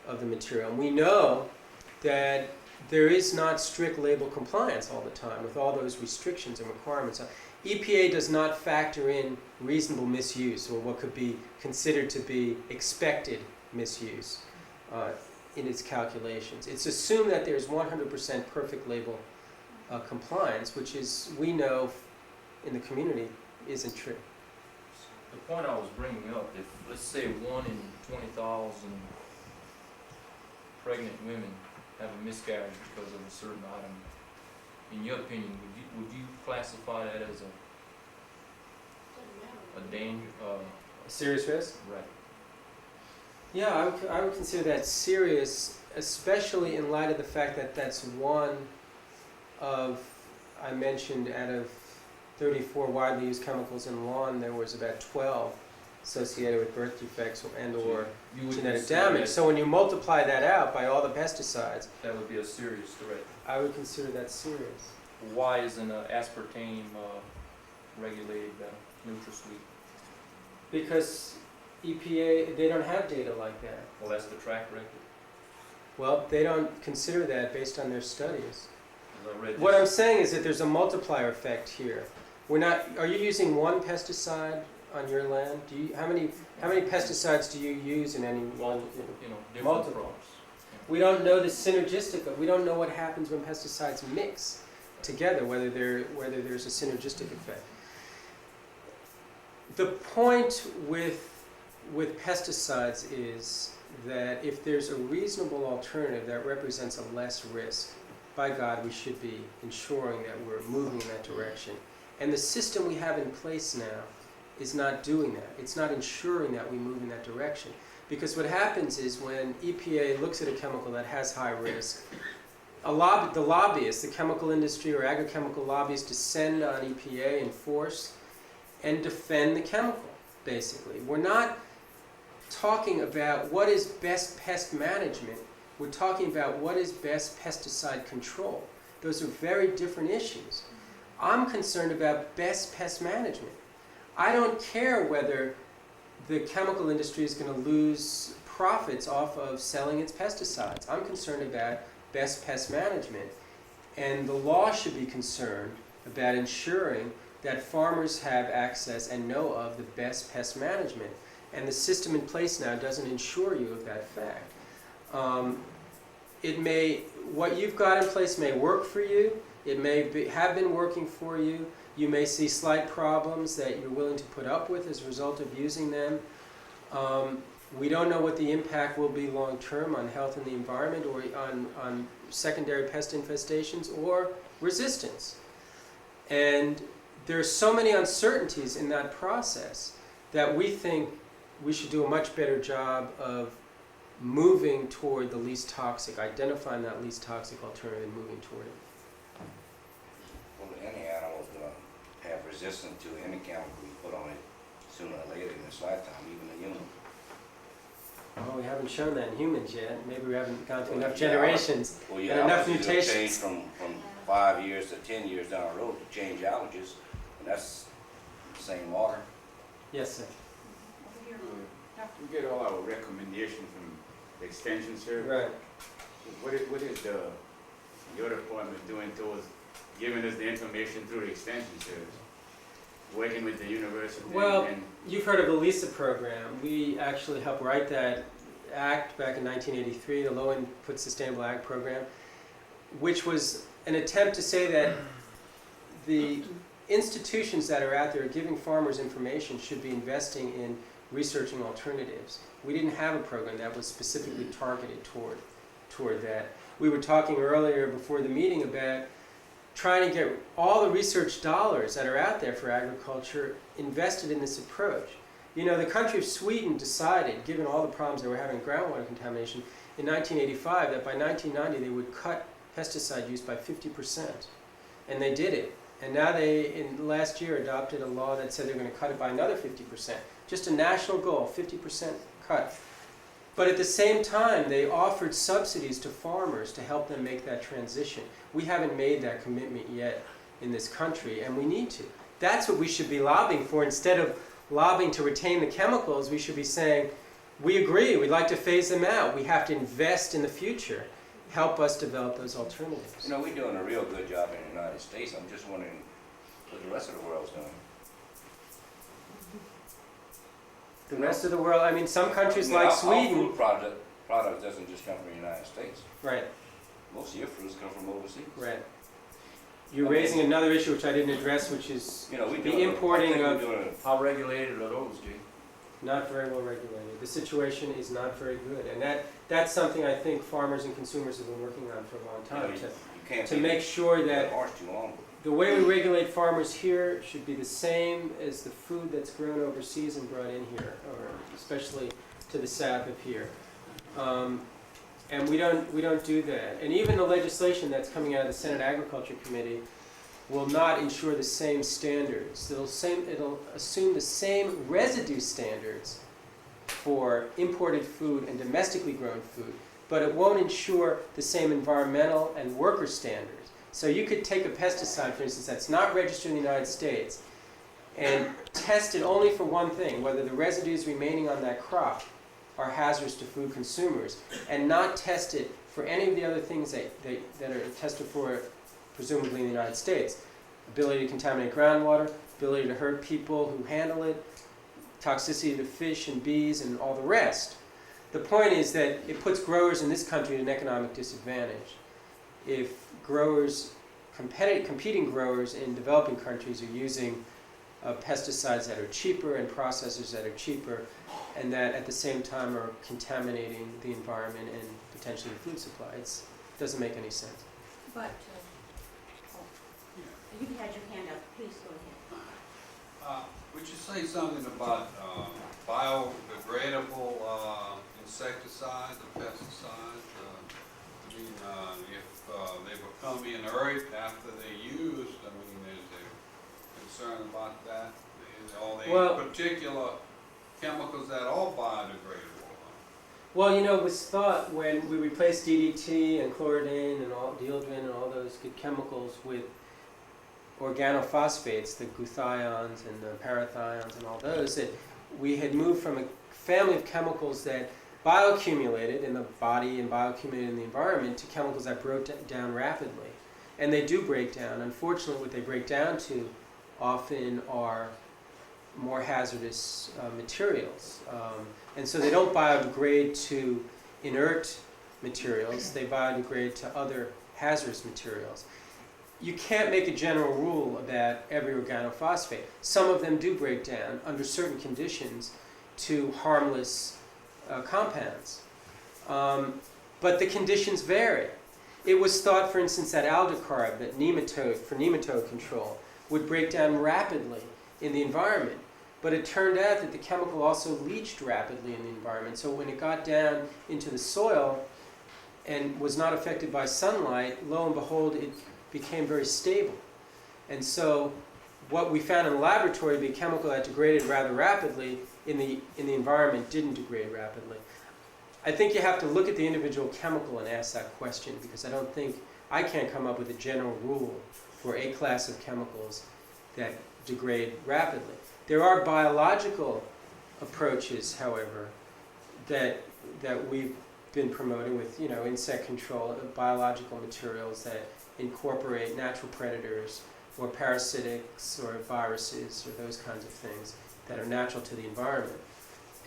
of the material. And we know that there is not strict label compliance all the time with all those restrictions and requirements. EPA does not factor in reasonable misuse or what could be considered to be expected misuse in its calculations. It's assumed that there's 100% perfect label compliance, which is, we know in the community, isn't true. The point I was bringing up, if, let's say, 1 in 20,000 pregnant women have a miscarriage because of a certain item, in your opinion, would you classify that as a danger? A serious risk? Right. Yeah, I would consider that serious, especially in light of the fact that that's one of, I mentioned, out of 34 widely used chemicals in lawn, there was about 12 associated with birth defects and or You would genetic consider damage. that- So when you multiply that out by all the pesticides, That would be a serious threat. I would consider that serious. Why isn't aspartame regulated better, NutraSweet? Because EPA, they don't have data like that. Well, that's the track record. Well, they don't consider that based on their studies. As I read What I'm this- saying is that there's a multiplier effect here. Are you using one pesticide on your land? How many pesticides do you use in any one? different multiple. crops. We don't know the synergistic. We don't know what happens when pesticides mix together, whether there's a synergistic effect. The point with pesticides is that if there's a reasonable alternative that represents a less risk, by God, we should be ensuring that we're moving in that direction. And the system we have in place now is not doing that. It's not ensuring that we move in that direction. Because what happens is when EPA looks at a chemical that has high risk, the lobbyists, the chemical industry or agrochemical lobbyists descend on EPA in force and defend the chemical, basically. We're not talking about what is best pest management. We're talking about what is best pesticide control. Those are very different issues. I'm concerned about best pest management. I don't care whether the chemical industry is going to lose profits off of selling its pesticides. I'm concerned about best pest management. And the law should be concerned about ensuring that farmers have access and know of the best pest management. And the system in place now doesn't ensure you of that fact. What you've got in place may work for you. It may have been working for you. You may see slight problems that you're willing to put up with as a result of using them. We don't know what the impact will be long term on health and the environment, or on secondary pest infestations or resistance. And there are so many uncertainties in that process that we think we should do a much better job of moving toward the least toxic, identifying that least toxic alternative and moving toward it. Well, any animal's gonna have resistance to any chemical you put on it sooner or later in its lifetime, even a human. Oh, we haven't shown that in humans yet. Maybe we haven't gone through enough Yeah, generations Well, and yeah, enough allergies will mutations. change from 5 years to 10 years down the road to change allergies, and that's the same water. Yes, sir. We get all our recommendations from the extension service. Right. What is your department doing towards giving us the information through the extension service? Working with the university? Well, and you've heard of the LISA program. We actually helped write that act back in 1983, the Low Input Sustainable Ag Program, which was an attempt to say that the institutions that are out there giving farmers information should be investing in researching alternatives. We didn't have a program that was specifically targeted toward that. We were talking earlier before the meeting about trying to get all the research dollars that are out there for agriculture invested in this approach. You know, the country of Sweden decided, given all the problems they were having with groundwater contamination, in 1985 that by 1990 they would cut pesticide use by 50%. And they did it. And now they, in last year, adopted a law that said they're going to cut it by another 50%. Just a national goal, 50% cut. But at the same time, they offered subsidies to farmers to help them make that transition. We haven't made that commitment yet in this country, and we need to. That's what we should be lobbying for. Instead of lobbying to retain the chemicals, we should be saying, we agree, we'd like to phase them out. We have to invest in the future. Help us develop those alternatives. You know, we're doing a real good job in the United States. I'm just wondering what the rest of the world's doing. The rest of the world, I mean, some countries I mean, like our Sweden. food product doesn't just come from the United States. Right, Most of your fruits come from overseas. right. You're raising another issue which I didn't address, which is You know, we the importing of How regulated are those, G? not very well regulated. The situation is not very good, and that's something I think farmers and consumers have been working on for a long time, you can't to be make sure that harsh too long. the way we regulate farmers here should be the same as the food that's grown overseas and brought in here, or especially to the south of here. And we don't do that. And even the legislation that's coming out of the Senate Agriculture Committee will not ensure the same standards. It'll assume the same residue standards for imported food and domestically grown food, but it won't ensure the same environmental and worker standards. So you could take a pesticide, for instance, that's not registered in the United States and test it only for one thing, whether the residues remaining on that crop are hazardous to food consumers, and not test it for any of the other things that are tested for, presumably in the United States. Ability to contaminate groundwater, ability to hurt people who handle it, toxicity to fish and bees, and all the rest. The point is that it puts growers in this country at an economic disadvantage. If growers, competing growers in developing countries are using pesticides that are cheaper and processors that are cheaper, and that at the same time are contaminating the environment and potentially the food supply. It doesn't make any sense. But, you had your hand up, please go ahead. Would you say something about biodegradable insecticides or pesticides? I mean, if they become inert after they're used, I mean, is there concern about that? Are there particular chemicals that are biodegradable? Well, you know, it was thought when we replaced DDT and chloridane and dieldrin and all those good chemicals with organophosphates, the glutathions and the parathions and all those, that we had moved from a family of chemicals that bioaccumulated in the body and bioaccumulated in the environment to chemicals that broke down rapidly. And they do break down. Unfortunately, what they break down to often are more hazardous materials. And so they don't biodegrade to inert materials, they biodegrade to other hazardous materials. You can't make a general rule about every organophosphate. Some of them do break down under certain conditions to harmless compounds. But the conditions vary. It was thought, for instance, that aldicarb, that for nematode control, would break down rapidly in the environment. But it turned out that the chemical also leached rapidly in the environment. So when it got down into the soil and was not affected by sunlight, lo and behold, it became very stable. And so what we found in the laboratory to be a chemical that degraded rather rapidly in the environment didn't degrade rapidly. I think you have to look at the individual chemical and ask that question, because I can't come up with a general rule for a class of chemicals that degrade rapidly. There are biological approaches, however, that we've been promoting with, insect control, biological materials that incorporate natural predators or parasitics or viruses or those kinds of things that are natural to the environment.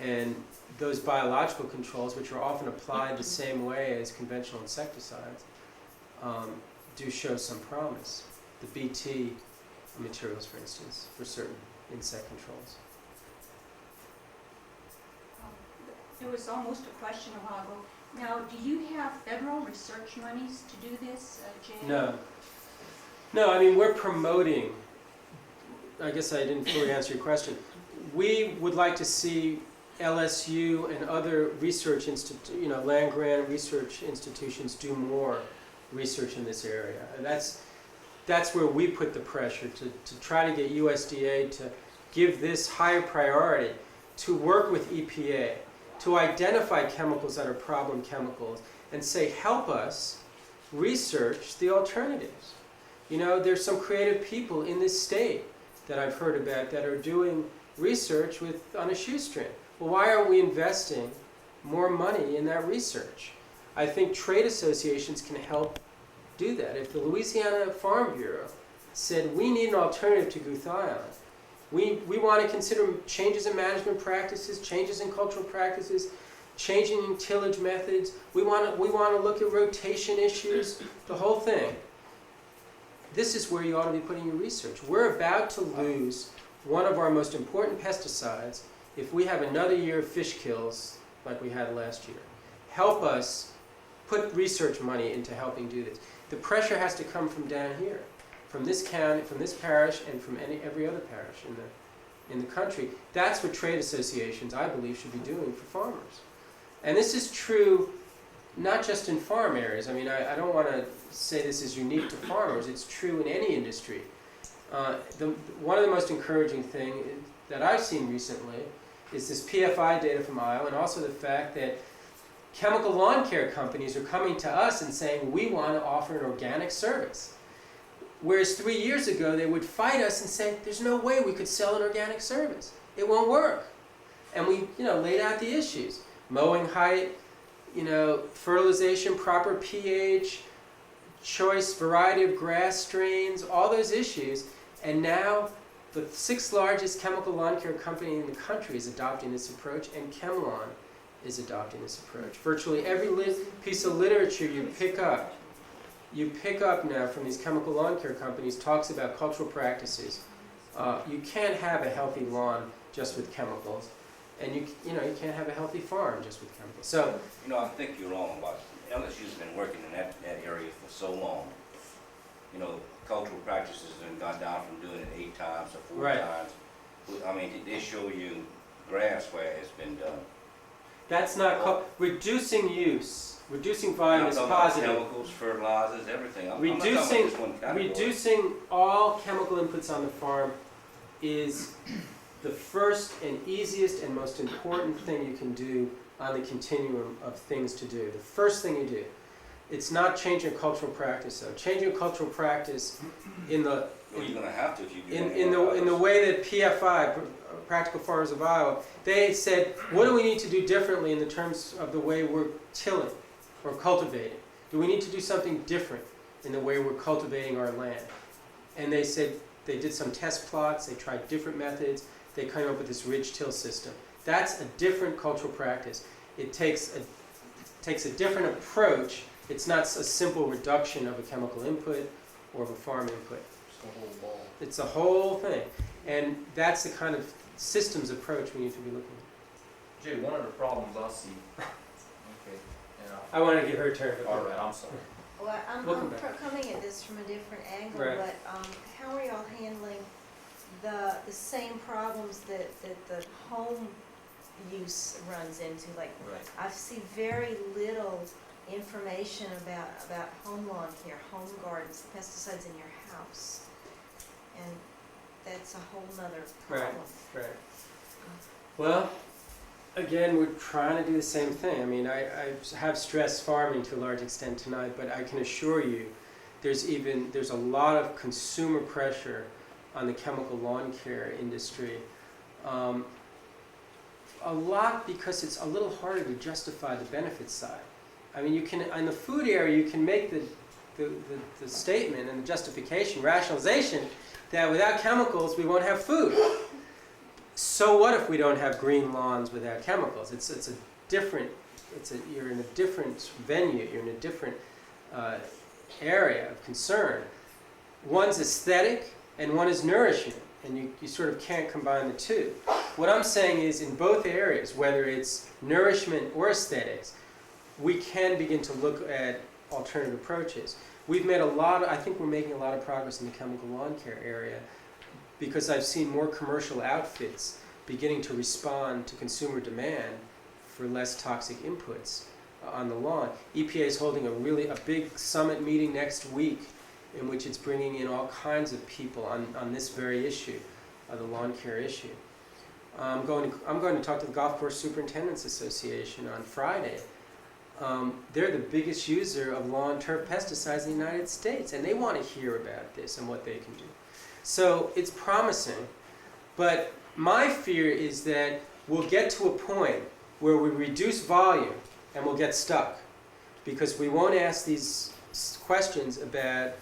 And those biological controls, which are often applied the same way as conventional insecticides, do show some promise. The Bt materials, for instance, for certain insect controls. There was almost a question a while ago. Now, do you have federal research monies to do this, Jay? No, I mean, we're promoting, I guess I didn't fully answer your question. We would like to see LSU and other research land-grant research institutions do more research in this area. And that's where we put the pressure to try to get USDA to give this higher priority, to work with EPA, to identify chemicals that are problem chemicals, and say, help us research the alternatives. There's some creative people in this state that I've heard about that are doing research on a shoestring. Well, why aren't we investing more money in that research? I think trade associations can help do that. If the Louisiana Farm Bureau said, we need an alternative to glutathione, we want to consider changes in management practices, changes in cultural practices, changing in tillage methods. We want to look at rotation issues, the whole thing. This is where you ought to be putting your research. We're about to lose one of our most important pesticides if we have another year of fish kills like we had last year. Help us put research money into helping do this. The pressure has to come from down here, from this county, from this parish, and from every other parish in the country. That's what trade associations, I believe, should be doing for farmers. And this is true not just in farm areas. I mean, I don't want to say this is unique to farmers. It's true in any industry. One of the most encouraging things that I've seen recently is this PFI data from Iowa, and also the fact that chemical lawn care companies are coming to us and saying, we want to offer an organic service. Whereas 3 years ago, they would fight us and say, there's no way we could sell an organic service. It won't work. And we, laid out the issues. Mowing height, fertilization, proper pH, choice, variety of grass strains, all those issues. And now the 6th largest chemical lawn care company in the country is adopting this approach, and ChemLawn is adopting this approach. Virtually every piece of literature you pick up now from these chemical lawn care companies talks about cultural practices You can't have a healthy lawn just with chemicals, and you can't have a healthy farm just with chemicals. So You know, I think you're wrong about, LSU's been working in that area for so long. You know, cultural practices have gone down from doing it 8 times to 4 Right. times. I mean, they show you graphs where it's been done. that's not reducing use, reducing volume I'm is talking about positive. chemicals, fertilizers, everything. I'm not talking Reducing, about just one category. reducing all chemical inputs on the farm is the first and easiest and most important thing you can do on the continuum of things to do. The first thing you do. It's not changing a cultural practice, though. Changing a cultural practice in the Well, you're gonna have to if you do in the way that PFI, Practical Farmers of Iowa, they said, what do we need to do differently in the terms of the way we're tilling or cultivating? Do we need to do something different in the way we're cultivating our land? And they said they did some test plots, they tried different methods, they came up with this ridge till system. That's a different cultural practice. It takes a different approach. It's not a simple reduction of a chemical input or of a farm input. It's the whole ball. It's a whole thing. And that's the kind of systems approach we need to be looking at. Jay, one of the problems I see, okay, and I want to give her a turn. all right, I'm sorry. Well, I'm Welcome back. coming at this from a different angle, Right. but how are y'all handling the same problems that the home use runs into? Like, Right. I see very little information about home lawn care, home gardens, pesticides in your house. And that's a whole nother problem. Right. Well, again, we're trying to do the same thing. I mean, I have stressed farming to a large extent tonight, but I can assure you there's a lot of consumer pressure on the chemical lawn care industry. A lot because it's a little harder to justify the benefit side. I mean, you can, in the food area, you can make the statement and the justification, rationalization, that without chemicals we won't have food. So what if we don't have green lawns without chemicals? You're in a different venue, you're in a different area of concern. One's aesthetic and one is nourishment, and you sort of can't combine the two. What I'm saying is in both areas, whether it's nourishment or aesthetics, we can begin to look at alternative approaches. I think we're making a lot of progress in the chemical lawn care area because I've seen more commercial outfits beginning to respond to consumer demand for less toxic inputs on the lawn. EPA is holding a big summit meeting next week in which it's bringing in all kinds of people on this very issue, the lawn care issue. I'm going to talk to the Golf Course Superintendents Association on Friday. They're the biggest user of lawn turf pesticides in the United States, and they want to hear about this and what they can do. So it's promising, but my fear is that we'll get to a point where we reduce volume and we'll get stuck because we won't ask these questions about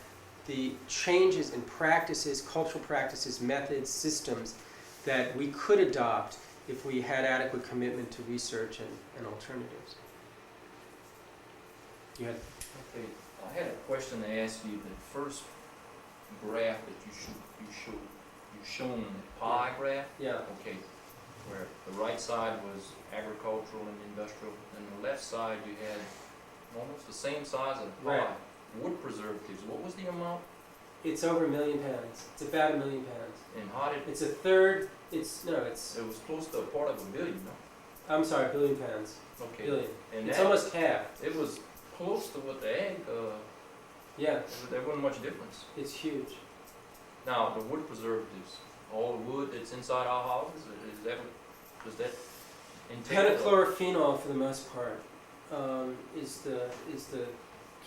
the changes in practices, cultural practices, methods, systems that we could adopt if we had adequate commitment to research and alternatives. You had Okay, I had a question to ask you. The first graph that you shown the pie graph. Yeah. Okay, where the right side was agricultural and industrial, and the left side you had almost the same size of the pie. Right. Wood preservatives. What was the amount? It's over 1 million pounds. It's about 1 million pounds. And how did It's a third. it was close to a part of $1 billion, no? I'm sorry, 1 billion pounds. Okay. Billion. And It's that, almost half. it was close to what the egg. Yeah, There wasn't much difference. it's huge. Now the wood preservatives, all the wood that's inside our houses, does that entail? Pentachlorophenol, for the most part, is the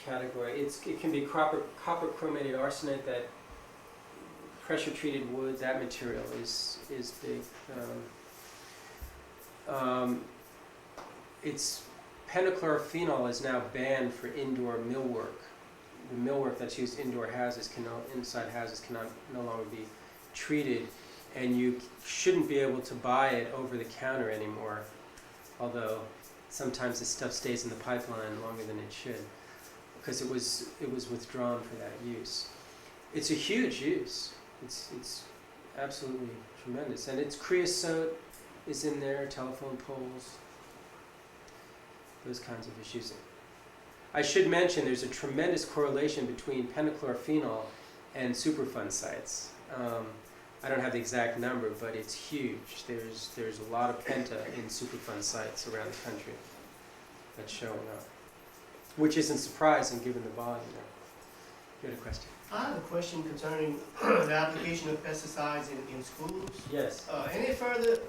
category. It can be copper chromated arsenate, that pressure treated wood. That material is big. Pentachlorophenol is now banned for indoor millwork. The millwork that's used inside houses cannot no longer be treated, and you shouldn't be able to buy it over the counter anymore. Although sometimes this stuff stays in the pipeline longer than it should, because it was withdrawn for that use. It's a huge use. It's absolutely tremendous. And it's creosote is in there, telephone poles, those kinds of issues. I should mention there's a tremendous correlation between pentachlorophenol and Superfund sites. I don't have the exact number, but it's huge. There's a lot of penta in Superfund sites around the country that's showing up, which isn't surprising given the volume there. You had a question? I have a question concerning the application of pesticides in schools. Yes. Any further,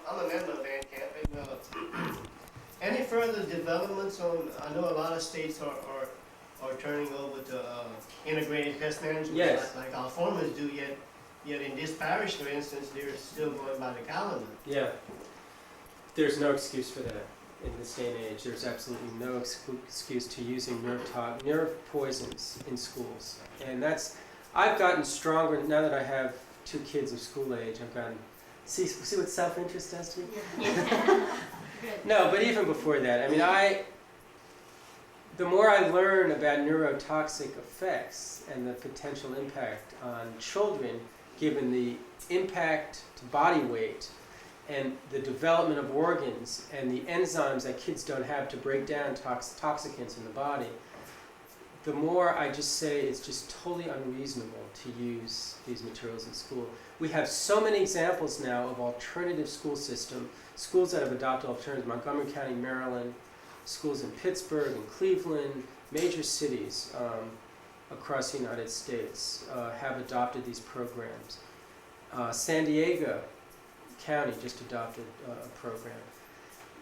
I'm a member of NCamp, and any further developments on, I know a lot of states are turning over to integrated pest management, Yes. like our farmers do, yet in this parish, for instance, they're still going by the calendar. Yeah. There's no excuse for that in this day and age. There's absolutely no excuse to using nerve poisons in schools. And I've gotten stronger now that I have 2 kids of school age. I've gotten, see what self-interest does to you? No, but even before that, I mean, the more I learn about neurotoxic effects and the potential impact on children, given the impact to body weight and the development of organs and the enzymes that kids don't have to break down toxicants in the body, the more I just say it's just totally unreasonable to use these materials in school. We have so many examples now of alternative school system, schools that have adopted alternatives, Montgomery County, Maryland, schools in Pittsburgh and Cleveland, major cities across the United States have adopted these programs. San Diego County just adopted a program.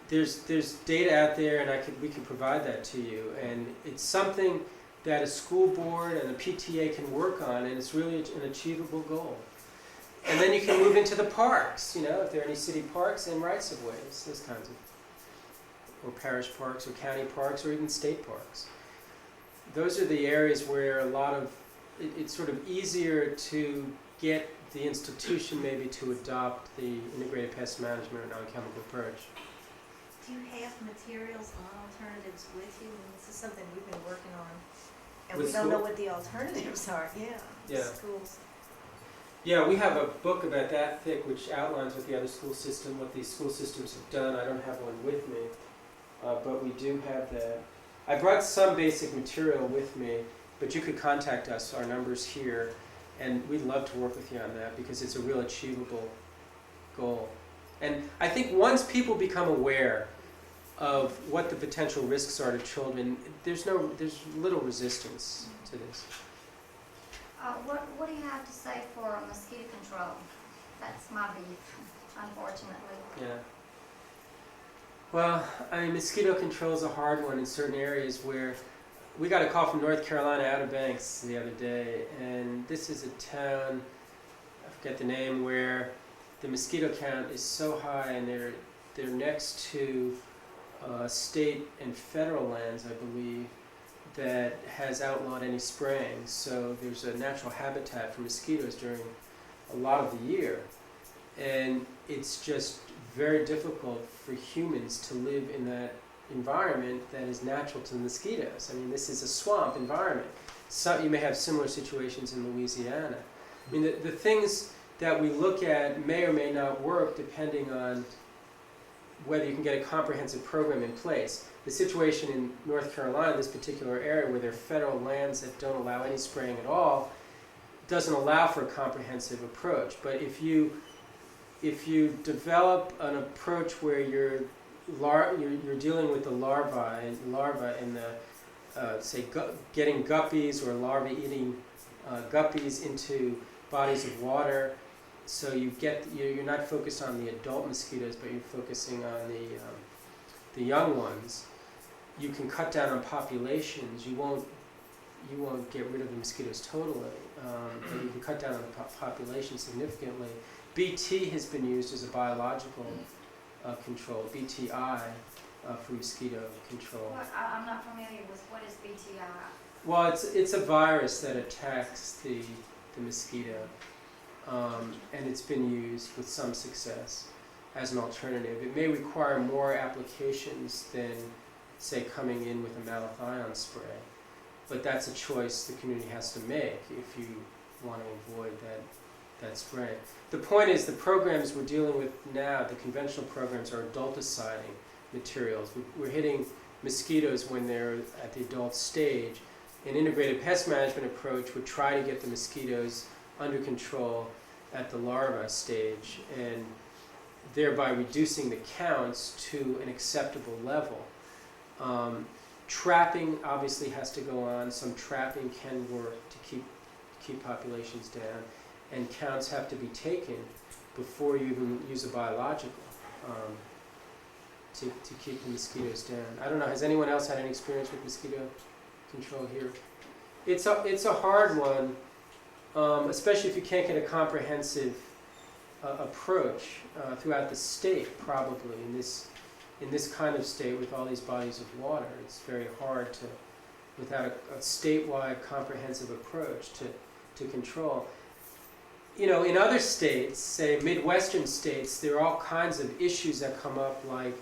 There's data out there, and we can provide that to you, and it's something that a school board and a PTA can work on, and it's really an achievable goal. And then you can move into the parks, if there are any city parks and rights of ways, those kinds of, or parish parks, or county parks, or even state parks. Those are the areas where a lot of, it's sort of easier to get the institution maybe to adopt the integrated pest management or non-chemical approach. Do you have materials on alternatives with you? And this is something we've been working on. And With we don't know school? what the alternatives are, Yeah. Schools. Yeah, we have a book about that thick which outlines what the other school system, what these school systems have done. I don't have one with me, but we do have that. I brought some basic material with me, but you could contact us, our number's here, and we'd love to work with you on that because it's a real achievable goal. And I think once people become aware of what the potential risks are to children, there's little resistance to this. What do you have to say for mosquito control? That's my beef, unfortunately. Yeah. Well, I mean, mosquito control is a hard one in certain areas where we got a call from North Carolina, Outer Banks, the other day, and this is a town, I forget the name, where the mosquito count is so high, and they're next to state and federal lands, I believe, that has outlawed any spraying. So there's a natural habitat for mosquitoes during a lot of the year, and it's just very difficult for humans to live in that environment that is natural to the mosquitoes. I mean, this is a swamp environment. So you may have similar situations in Louisiana. I mean, the things that we look at may or may not work depending on whether you can get a comprehensive program in place. The situation in North Carolina, this particular area where there are federal lands that don't allow any spraying at all, doesn't allow for a comprehensive approach. But if you develop an approach where you're dealing with the larvae in the say getting guppies or larvae eating guppies into bodies of water, so you're not focused on the adult mosquitoes, but you're focusing on the young ones. You can cut down on populations. You won't get rid of the mosquitoes totally, but you can cut down on the population significantly. BT has been used as a biological control, BTI for mosquito control. I'm not familiar with what is BTI. Well, it's a virus that attacks the mosquito, and it's been used with some success as an alternative. It may require more applications than, say, coming in with a malathion spray, but that's a choice the community has to make if you want to avoid That's right. The point is, the programs we're dealing with now, the conventional programs, are adulticiding materials. We're hitting mosquitoes when they're at the adult stage. An integrated pest management approach would try to get the mosquitoes under control at the larva stage, and thereby reducing the counts to an acceptable level. Trapping obviously has to go on. Some trapping can work to keep populations down, and counts have to be taken before you even use a biological to keep the mosquitoes down. I don't know, has anyone else had any experience with mosquito control here? It's a hard one, especially if you can't get a comprehensive approach throughout the state, probably, in this kind of state with all these bodies of water. It's very hard to, without a statewide comprehensive approach to control. You know, in other states, say Midwestern states, there are all kinds of issues that come up, like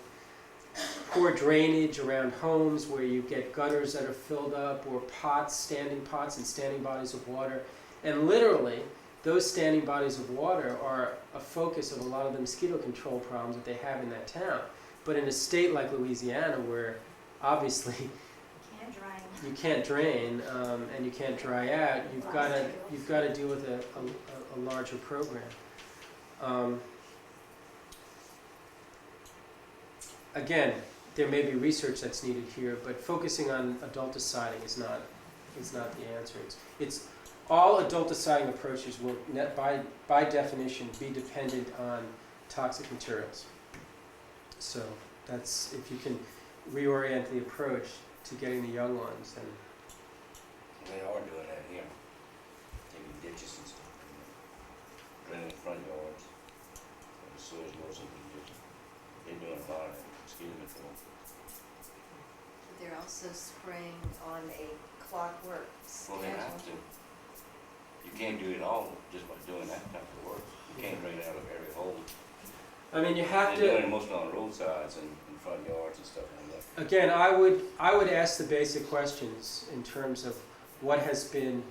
poor drainage around homes where you get gutters that are filled up, or standing pots and standing bodies of water. And literally, those standing bodies of water are a focus of a lot of the mosquito control problems that they have in that town. But in a state like Louisiana, where obviously you can't drain and you can't dry out, you've got to deal with a larger program. Again, there may be research that's needed here, but focusing on adulticiding is not the answer. It's all adulticiding approaches will, by definition, be dependent on toxic materials. So that's, if you can reorient the approach to getting the young ones, then They are doing that here. Taking ditches and stuff, draining front yards, and the sewage goes into the ditch. They're doing a lot of mosquito control. They're also spraying on a clockwork Well, they have schedule. to. You can't do it all just by doing that type of work. You can't drain out of every hole. I mean, you have They're doing to. it mostly on roadsides and in front yards and stuff like that. Again, I would ask the basic questions in terms of what has been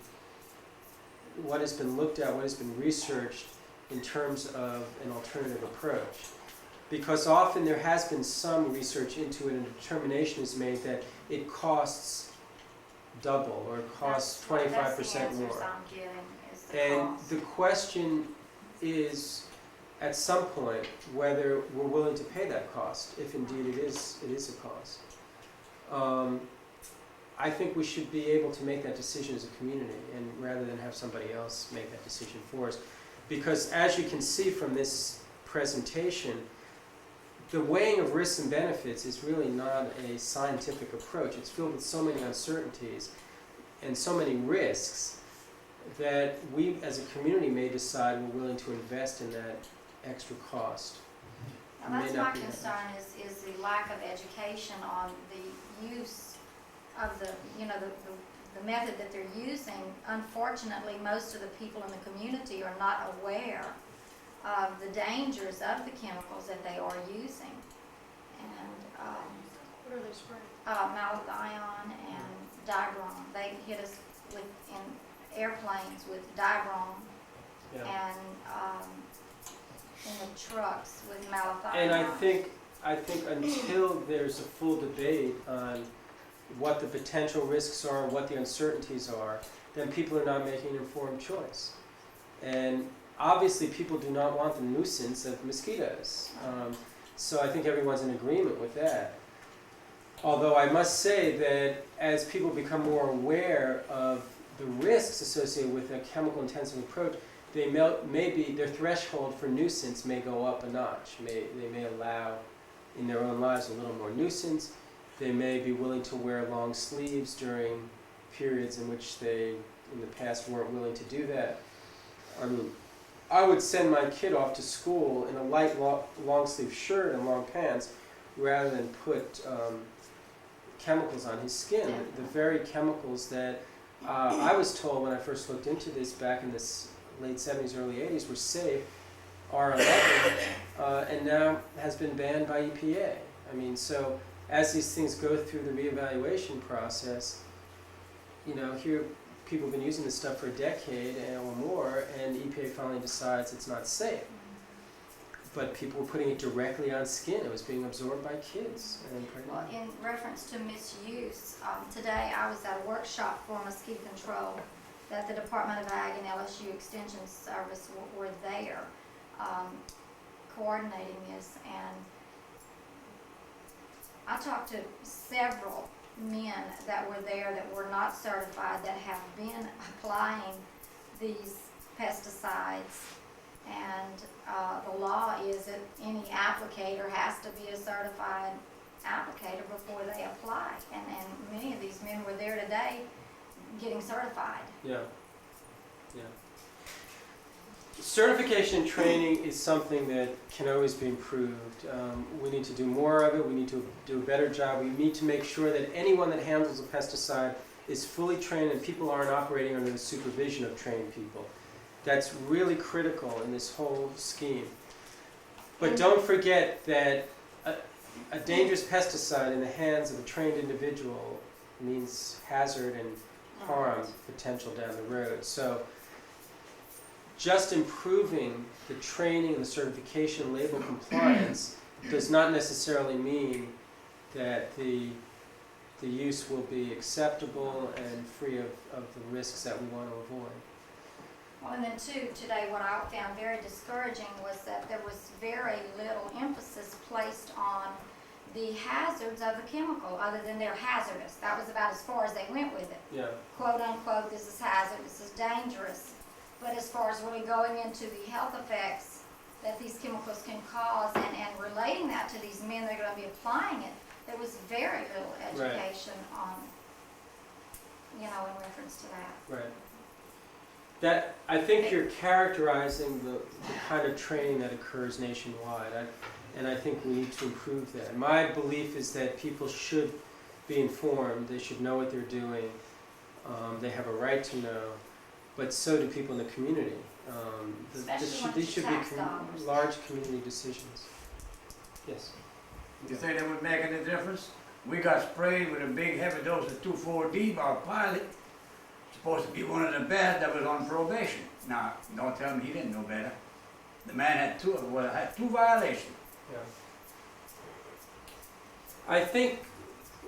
looked at, what has been researched in terms of an alternative approach. Because often there has been some research into it and a determination is made that it costs double or it costs 25% more. That's the answers I'm getting, is the And cost. the question is, at some point, whether we're willing to pay that cost, if indeed it is a cost. I think we should be able to make that decision as a community, and rather than have somebody else make that decision for us. Because as you can see from this presentation, the weighing of risks and benefits is really not a scientific approach. It's filled with so many uncertainties and so many risks that we as a community may decide we're willing to invest in that extra cost. Now, that's May my not be- concern is the lack of education on the use of the method that they're using. Unfortunately, most of the people in the community are not aware of the dangers of the chemicals that they are using. And What are they spraying? malathion and dibrom, they hit us in airplanes with dibrom, Yeah. and in the trucks with malathion. And I think until there's a full debate on what the potential risks are, what the uncertainties are, then people are not making an informed choice. And obviously people do not want the nuisance of mosquitoes. So I think everyone's in agreement with that. Although I must say that as people become more aware of the risks associated with a chemical intensive approach, maybe their threshold for nuisance may go up a notch. They may allow in their own lives a little more nuisance. They may be willing to wear long sleeves during periods in which they, in the past, weren't willing to do that. I mean, I would send my kid off to school in a light long sleeve shirt and long pants rather than put chemicals on his skin. The very chemicals that I was told when I first looked into this back in the late 70s, early 80s were safe, R11, and now has been banned by EPA. I mean, so as these things go through the reevaluation process, you know, here people have been using this stuff for a decade or more, and EPA finally decides it's not safe. But people were putting it directly on skin. It was being absorbed by kids and Well, pregnant. in reference to misuse, today I was at a workshop for mosquito control that the Department of Ag and LSU Extension Service were there coordinating this, and I talked to several men that were there that were not certified that have been applying these pesticides. And the law is that any applicator has to be a certified applicator before they apply. And many of these men were there today getting certified. Yeah. Yeah. Certification and training is something that can always be improved. We need to do more of it. We need to do a better job. We need to make sure that anyone that handles a pesticide is fully trained and people aren't operating under the supervision of trained people. That's really critical in this whole scheme. But don't forget that a dangerous pesticide in the hands of a trained individual means hazard and harm potential down the road. So just improving the training and the certification label compliance does not necessarily mean that the use will be acceptable and free of the risks that we want to avoid. Well, and then too, today what I found very discouraging was that there was very little emphasis placed on the hazards of the chemical, other than they're hazardous. That was about as far as they went with it. Yeah. Quote unquote, this is hazardous, this is dangerous. But as far as really going into the health effects that these chemicals can cause and relating that to these men that are going to be applying it, there was very little education on, in reference to that. Right. That, I think you're characterizing the kind of training that occurs nationwide, and I think we need to improve that. My belief is that people should be informed, they should know what they're doing, they have a right to know, but so do people in the community. These should be large community decisions. Yes? You think that would make any difference? We got sprayed with a big heavy dose of 2,4-D by a pilot, supposed to be one of the best that was on probation. Now, don't tell me he didn't know better. The man had two violations. Yeah. I think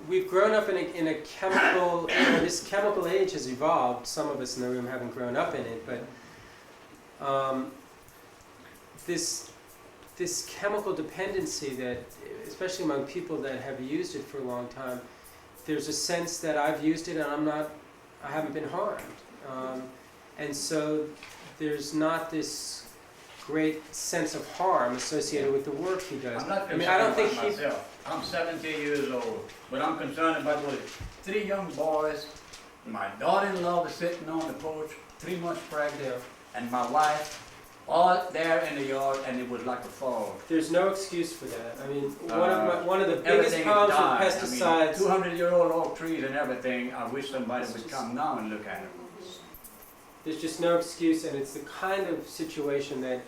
we've grown up in a chemical, this chemical age has evolved. Some of us in the room haven't grown up in it, but this chemical dependency that, especially among people that have used it for a long time, there's a sense that I've used it and I haven't been harmed. And so there's not this great sense of harm associated with the work he does. I'm not concerned I don't think about myself. I'm 70 years old, but I'm concerned about what 3 young boys, my daughter-in-law was sitting on the porch, 3 months pregnant, and my wife, all there in the yard, and it was like a fog. There's no excuse for that. I mean, one of the biggest problems with pesticides. 200-year-old oak trees and everything. I wish somebody would come now and look at them. There's just no excuse, and it's the kind of situation that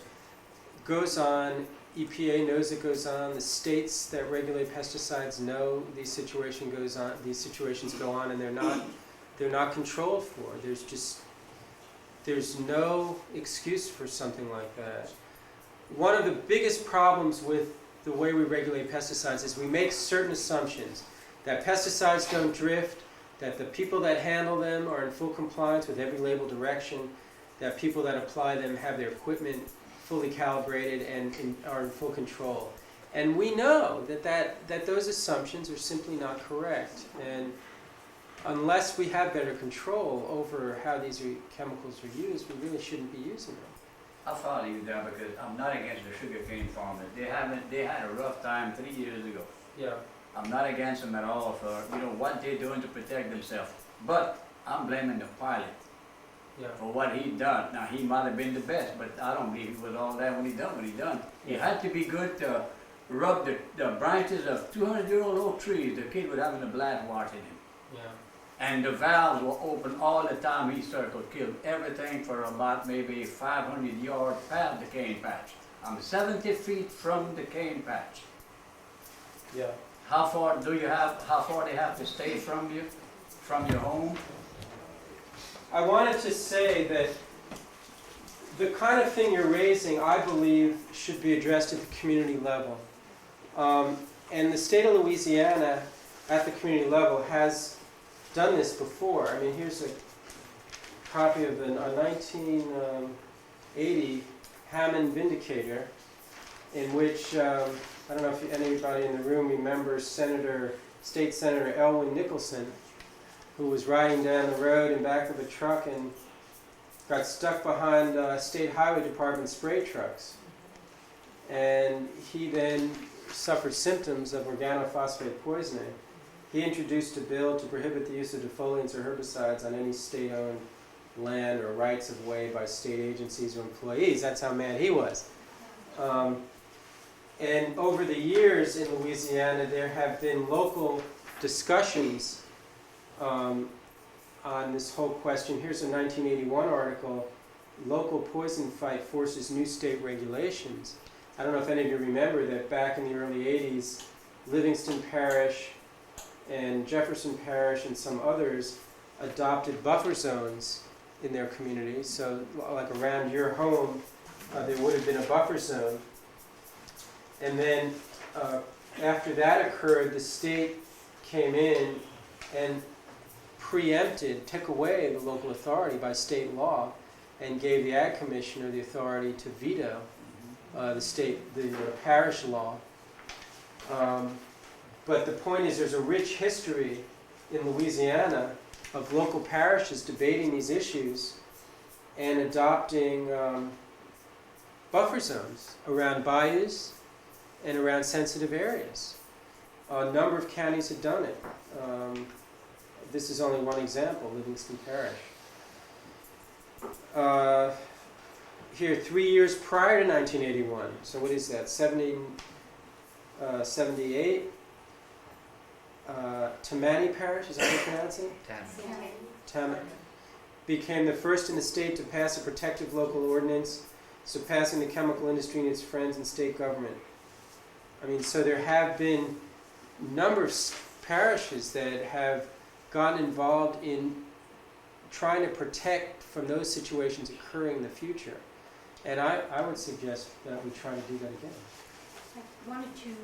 goes on. EPA knows it goes on. The states that regulate pesticides know these situations go on, and they're not controlled for. There's no excuse for something like that. One of the biggest problems with the way we regulate pesticides is we make certain assumptions that pesticides don't drift, that the people that handle them are in full compliance with every label direction, that people that apply them have their equipment fully calibrated and are in full control. And we know that those assumptions are simply not correct. And unless we have better control over how these chemicals are used, we really shouldn't be using them. I follow you there because I'm not against the sugarcane farmers. They had a rough time 3 years ago. Yeah. I'm not against them at all for what they're doing to protect themselves. But I'm blaming the pilot for what he done. Now he might have been the best, but I don't believe he was all that when he done. He had to be good to rub the branches of 200-year-old oak trees. The kid was having a blast watching him. Yeah. And the valves were open all the time he circled, killed everything for about maybe 500 yards past the cane patch. I'm 70 feet from the cane patch. Yeah. How far they have to stay from you, from your home? I wanted to say that the kind of thing you're raising, I believe, should be addressed at the community level. And the state of Louisiana, at the community level, has done this before. I mean, here's a copy of a 1980 Hammond Vindicator, in which, I don't know if anybody in the room remembers State Senator Elwin Nicholson, who was riding down the road in back of a truck and got stuck behind State Highway Department spray trucks. And he then suffered symptoms of organophosphate poisoning. He introduced a bill to prohibit the use of defoliants or herbicides on any state-owned land or rights of way by state agencies or employees. That's how mad he was. And over the years in Louisiana, there have been local discussions on this whole question. Here's a 1981 article, Local Poison Fight Forces New State Regulations. I don't know if any of you remember that back in the early 80s, Livingston Parish and Jefferson Parish and some others adopted buffer zones in their communities. So like around your home, there would have been a buffer zone. And then after that occurred, the state came in and preempted, took away the local authority by state law and gave the Ag Commissioner the authority to veto the parish law. But the point is there's a rich history in Louisiana of local parishes debating these issues and adopting buffer zones around bayous and around sensitive areas. A number of counties have done it. This is only one example, Livingston Parish. Here, 3 years prior to 1981, so what is that, 78? Tammany Parish, is that how you pronounce it? Tammany. Became the first in the state to pass a protective local ordinance, surpassing the chemical industry and its friends in state government. I mean, so there have been a number of parishes that have gotten involved in trying to protect from those situations occurring in the future. And I would suggest that we try to do that again. I wanted to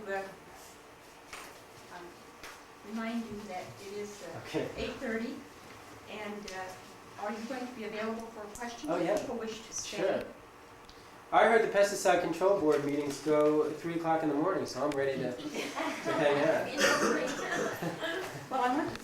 remind you that it is Okay. 8:30, and are you going to be available for questions? Oh, yeah. If people wish to stay. Sure. I heard the Pesticide Control Board meetings go at 3 o'clock in the morning, so I'm ready to hang out. Well, I want to